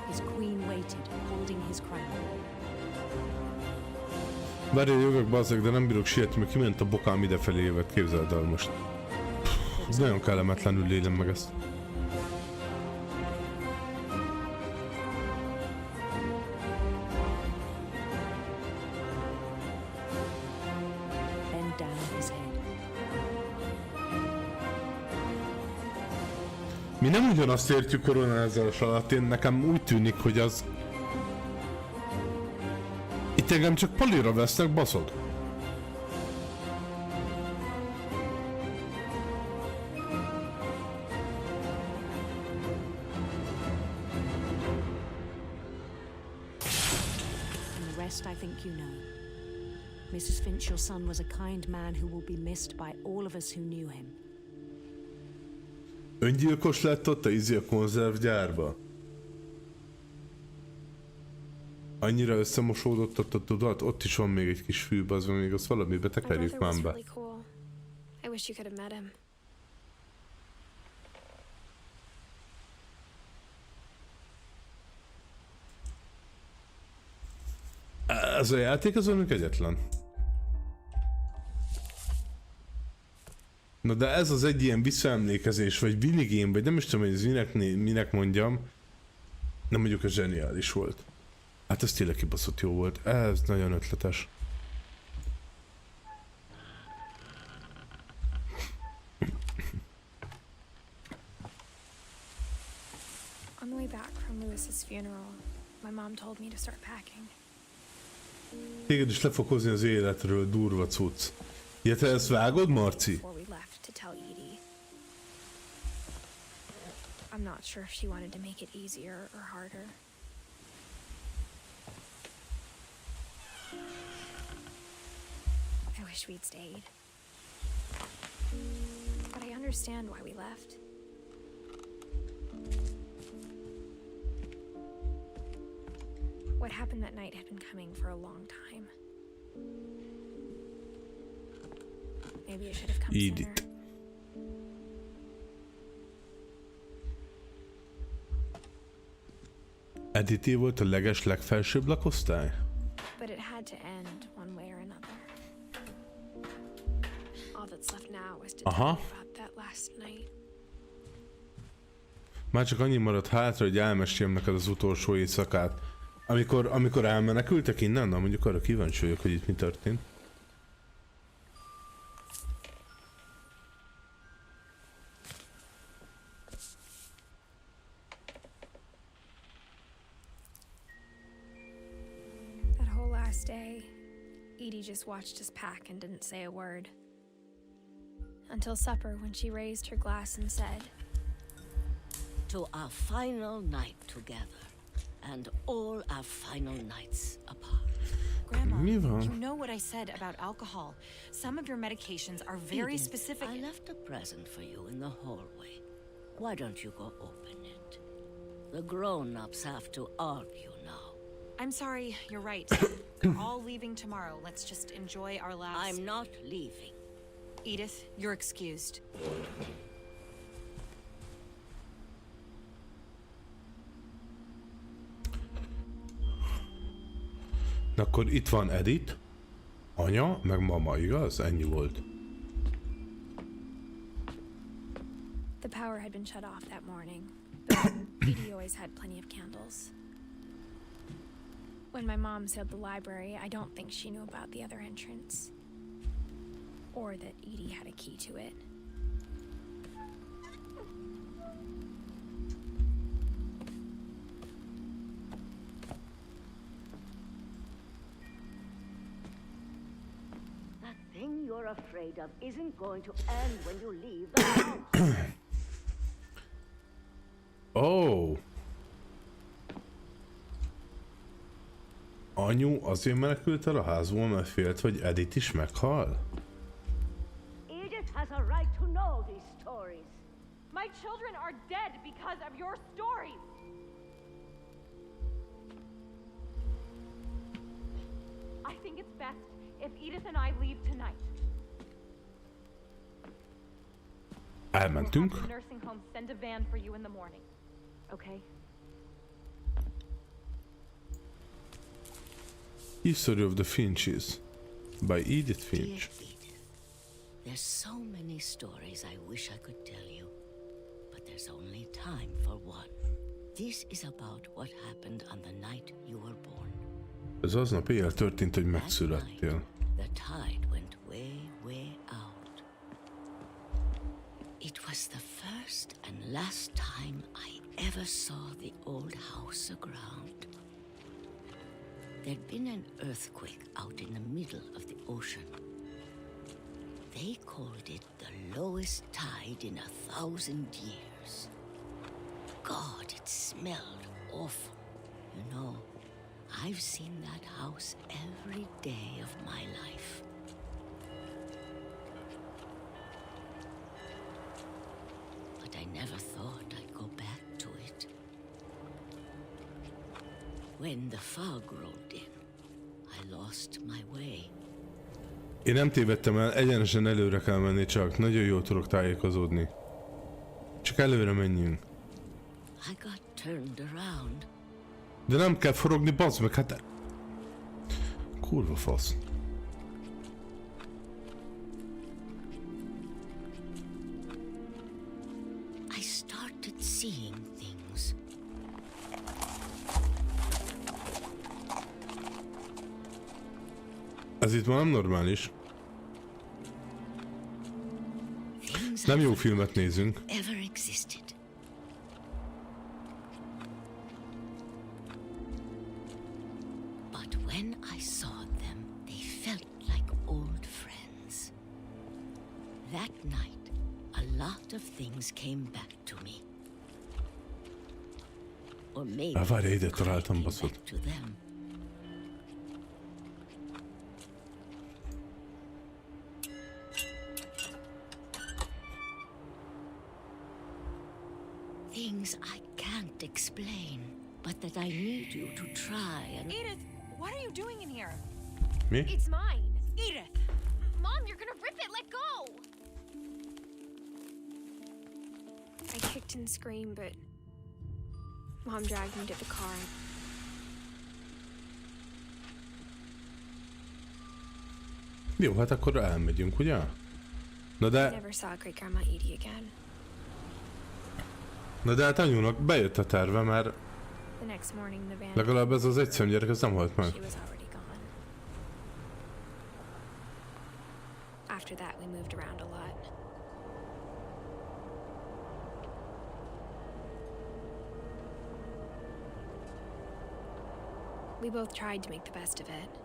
His queen waited, holding his crown. Várj, jövök bazzeg, de nem bírok sietni, mert kiment a bokám idefelé jövet, képzeld el most. Ez nagyon kellemetlenül élem meg ezt. Mi nem ugyanazt értjük koronázás alatt, én nekem úgy tűnik, hogy az... Itt engem csak palira vesznek, baszod. And the rest I think you know. Mrs. Finch, your son was a kind man who will be missed by all of us who knew him. Öngyilkos lett ott a konzervgyárba? Annyira összemosódott ott a tudat, ott is van még egy kis fű, az még azt valamibe tekerjük már be. I wish you could have met him. Ez a játék az önök egyetlen. Na de ez az egy ilyen visszaemlékezés, vagy minigame, vagy nem is tudom, hogy ez minek mondjam. Nem mondjuk, ez zseniális volt. Hát ez tényleg kibaszott jó volt. Ez nagyon ötletes. On the way back from Lewis's funeral, my mom told me to start packing. Téged is le fog hozni az életről, durva cucc. Ja, te ezt vágod, Marci? I'm not sure if she wanted to make it easier or harder. I wish we'd stayed. But I understand why we left. What happened that night had been coming for a long time. Maybe it should have come sooner. Edité volt a legfelsőbb lakosztály? But it had to end one way or another. All that's left now is to tell you about that last night. Már csak annyi maradt hátra, hogy elmeséljem neked az utolsó éjszakát. Amikor elmenekültek innen, na mondjuk arra kíváncsi vagyok, hogy itt mi történt. Day, Edie just watched us pack and didn't say a word. Until supper, when she raised her glass and said, "To our final night together, and all our final nights apart." Grandma, you know what I said about alcohol. Some of your medications are very specific. I left a present for you in the hallway. Why don't you go open it? The grown-ups have to argue now. I'm sorry, you're right. We're all leaving tomorrow. Let's just enjoy our last... I'm not leaving. Edith, you're excused. Akkor itt van Edith, anya, meg mama, igaz? Ennyi volt. The power had been shut off that morning, but Edie always had plenty of candles. When my mom sealed the library, I don't think she knew about the other entrance. or that Edie had a key to it. That thing you're afraid of isn't going to end when you leave the house. Oh. Anyu azért menekült el a házból, mert félt, hogy Edith is meghal? Edith has a right to know these stories. My children are dead because of your stories. I think it's best if Edith and I leave tonight. Elmentünk. We'll have the nursing home send a van for you in the morning. Okay? History of the Finches by Edith Finch. Dear Edith, there's so many stories I wish I could tell you, but there's only time for one. This is about what happened on the night you were born. Ez aznap éjjel történt, hogy megszülettél. The tide went way, way out. It was the first and last time I ever saw the old house aground. There'd been an earthquake out in the middle of the ocean. They called it the lowest tide in 1,000 years. God, it smelled awful. You know, I've seen that house every day of my life. But I never thought I'd go back to it. When the fog rolled in, I lost my way. Én nem tévedtem el, egyenesen előre kell menni csak. Nagyon jól tudok tájékozódni. Csak előre menjünk. I got turned around. De nem kell forogni, bazd meg, hát... Kurva fasz. I started seeing things. Ez itt már nem normális. Nem jó filmet nézünk. Ever existed. But when I saw them, they felt like old friends. That night, a lot of things came back to me. Or maybe Várj, ide találtam, baszod. to them. Things I can't explain, but that I need you to try and... Edith, what are you doing in here? Me? It's mine. Edith! Mom, you're gonna rip it! Let go! I kicked and screamed, but Mom dragged me to the car. Jó, hát akkor elmegyünk, ugye? Na I de... never saw Great Grandma Edie again. Na de hát anyunak bejött a terve, mert... The next morning the van... Legalább ez az egyszerű gyerek, ez nem halt meg. She was already gone. After that, we moved around a lot. We both tried to make the best of it.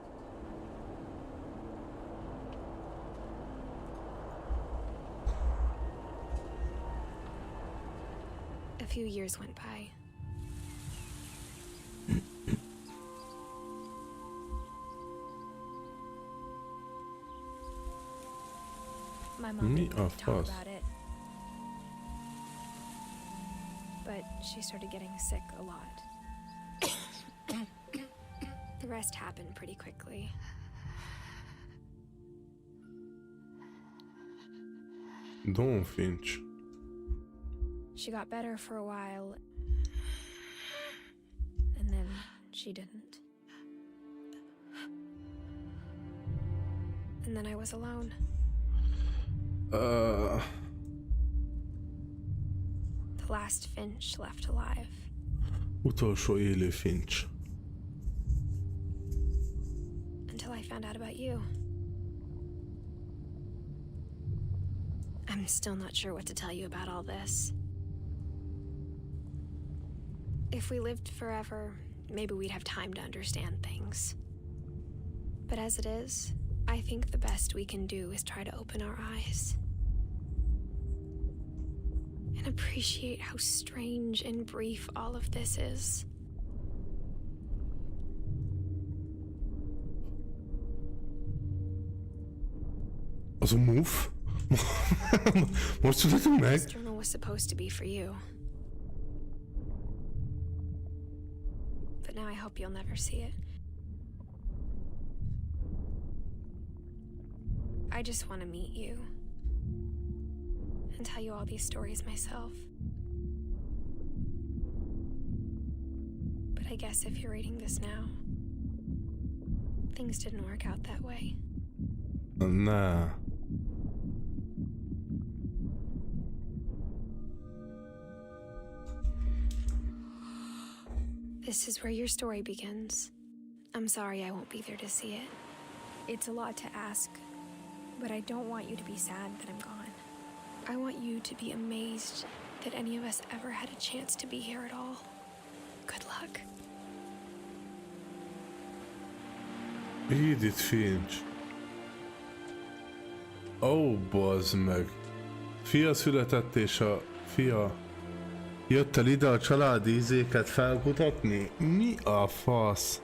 A few years went by. My mom didn't want to talk about it. But she started getting sick a lot. The rest happened pretty quickly. Dawn Finch. She got better for a while, and then she didn't. And then I was alone. The last Finch left alive. Utolsó élő Finch. Until I found out about you. I'm still not sure what to tell you about all this. If we lived forever, maybe we'd have time to understand things. But as it is, I think the best we can do is try to open our eyes. And appreciate how strange and brief all of this is. Az a move? Most születünk meg? This journal was supposed to be for you. But now I hope you'll never see it. I just want to meet you. And tell you all these stories myself. But I guess if you're reading this now, things didn't work out that way. Nah. This is where your story begins. I'm sorry I won't be there to see it. It's a lot to ask, but I don't want you to be sad that I'm gone. I want you to be amazed that any of us ever had a chance to be here at all. Good luck. Edith Finch. Ó, bazd meg. Fia született és a fia jött el ide a családi izéket felkutatni? Mi a fasz?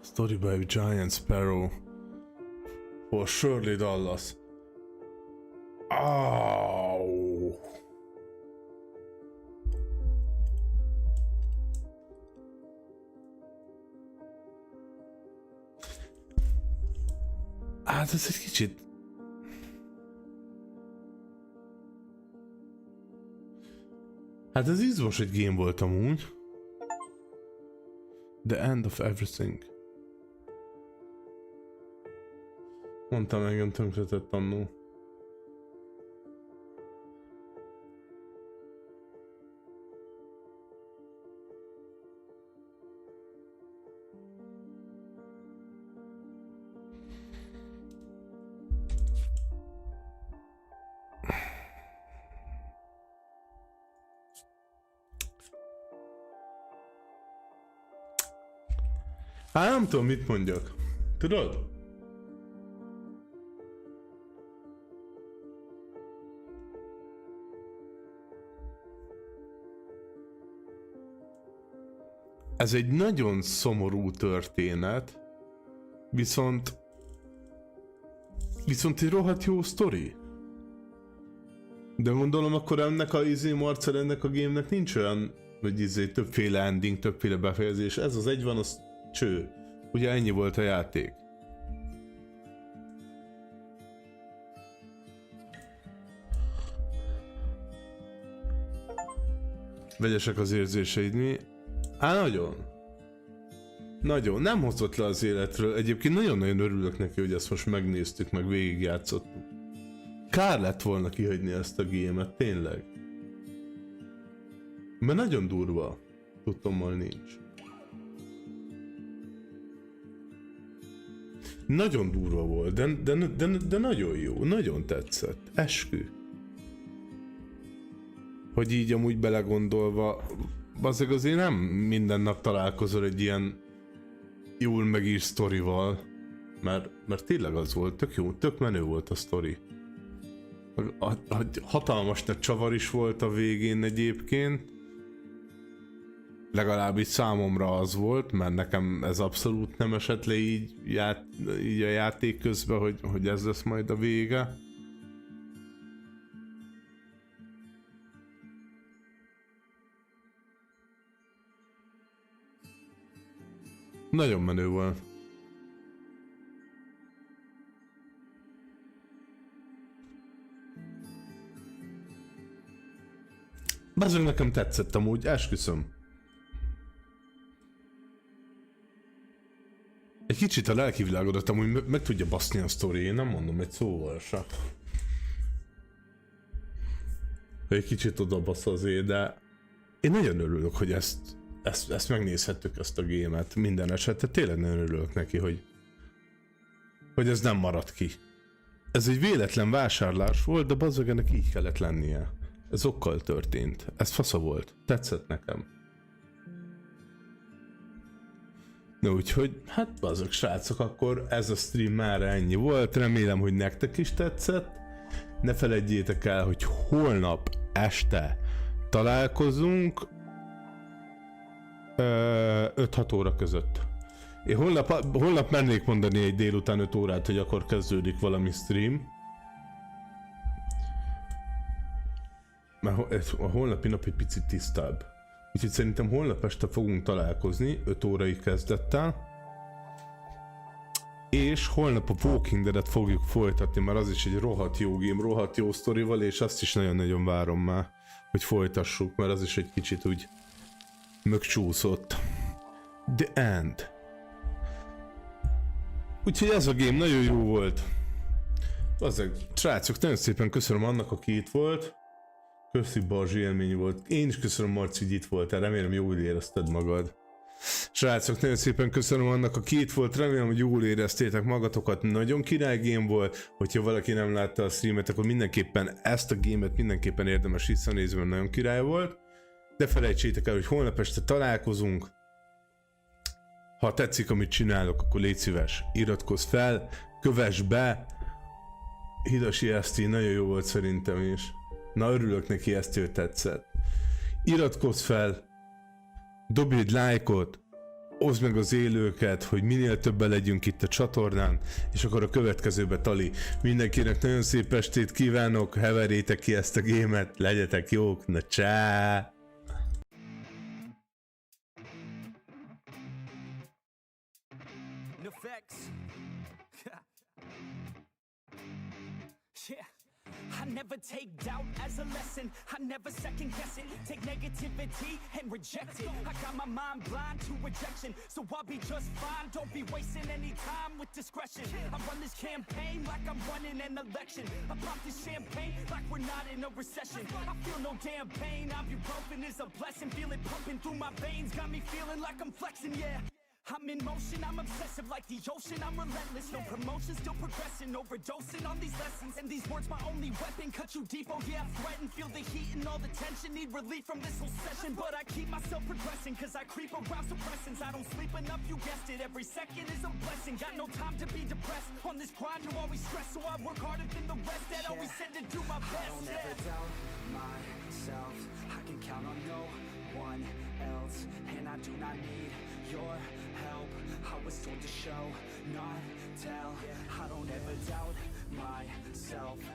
Story by Giant Sparrow for Shirley Dallas. Au! Hát ez egy kicsit... Hát ez izmos egy game volt amúgy. The end of everything. Mondtam, engem tönkretett annó. Hát nem tudom, mit mondjak. Tudod? Ez egy nagyon szomorú történet, viszont egy rohadt jó sztori. De gondolom akkor ennek a Marcel, ennek a game-nek nincs olyan, hogy többféle ending, többféle befejezés. Ez az egy van, az cső. Ugye ennyi volt a játék. Vegyesek az érzéseid, mi? Á, nagyon. Nagyon. Nem hozott le az életről. Egyébként nagyon-nagyon örülök neki, hogy ezt most megnéztük, meg végigjátszottuk. Kár lett volna kihagyni ezt a gémet, tényleg. Mert nagyon durva. Tudtommal nincs. Nagyon durva volt, de nagyon jó, nagyon tetszett. Eskü. Hogy így amúgy belegondolva, azért nem minden nap találkozol egy ilyen jól megírt sztorival, mert tényleg az volt, tök jó, tök menő volt a sztori. Hatalmas nagy csavar is volt a végén egyébként. Legalábbis számomra az volt, mert nekem ez abszolút nem esett le így a játék közben, hogy ez lesz majd a vége. Nagyon menő volt. Bazeg nekem tetszett amúgy, esküszöm. Egy kicsit a lelkivilágodat amúgy meg tudja baszni a sztori, én nem mondom egy szóval se. Egy kicsit oda basz azért, de én nagyon örülök, hogy ezt ezt megnézhettük, ezt a gémet minden esetre. Tényleg nagyon örülök neki, hogy ez nem maradt ki. Ez egy véletlen vásárlás volt, de bazzag ennek így kellett lennie. Ez okkal történt. Ez fasza volt. Tetszett nekem. Na úgyhogy, hát bazzag srácok, akkor ez a stream már ennyi volt. Remélem, hogy nektek is tetszett. Ne feledjétek el, hogy holnap este találkozunk 5-6 óra között. Én holnap mennék mondani egy délután 5 órát, hogy akkor kezdődik valami stream. Mert a holnapi nap egy picit tisztább. Úgyhogy szerintem holnap este fogunk találkozni 5 órai kezdettel. És holnap a Walking Dead-et fogjuk folytatni, mert az is egy rohadt jó game, rohadt jó sztorival, és azt is nagyon-nagyon várom már, hogy folytassuk, mert az is egy kicsit úgy mögcsúszott. The End. Úgyhogy ez a game nagyon jó volt. Azok, srácok, nagyon szépen köszönöm annak, aki itt volt. Köszi, Barzsi, élmény volt. Én is köszönöm, Marci, hogy itt voltál. Remélem, jól érezted magad. Srácok, nagyon szépen köszönöm annak, aki itt volt. Remélem, hogy jól éreztétek magatokat. Nagyon király game volt. Hogyha valaki nem látta a streamet, akkor mindenképpen ezt a gémet mindenképpen érdemes visszanézni, mert nagyon király volt. De felejtsétek el, hogy holnap este találkozunk. Ha tetszik, amit csinálok, akkor légy szíves, iratkozz fel, kövess be. Hidasi Eszti, nagyon jó volt szerintem is. Na, örülök neki, Eszti, tetszett. Iratkozz fel, dobj egy lájkot, oszd meg az élőket, hogy minél többen legyünk itt a csatornán, és akkor a következőbe Tali. Mindenkinek nagyon szép estét kívánok, heverjétek ki ezt a gémet, legyetek jók, na csá! I never take doubt as a lesson. I never second guess it. Take negativity and reject it. I got my mind blind to rejection, so I'll be just fine. Don't be wasting any time with discretion. I run this campaign like I'm running an election. I pop this champagne like we're not in a recession. I feel no damn pain. Ibuprofen is a blessing. Feel it pumping through my veins. Got me feeling like I'm flexing, yeah. I'm in motion, I'm obsessive like the ocean, I'm relentless. No promotion, still progressing, overdosing on these lessons. And these words my only weapon, cut you deep, oh yeah, I threaten. Feel the heat and all the tension, need relief from this whole session. But I keep myself progressing, cause I creep around suppressants. I don't sleep enough, you guessed it, every second is a blessing. Got no time to be depressed, on this grind you always stress. So I work harder than the rest, that always said to do my best. I don't ever doubt myself, I can count on no one else. And I do not need your help. I was told to show, not tell. I don't ever doubt myself.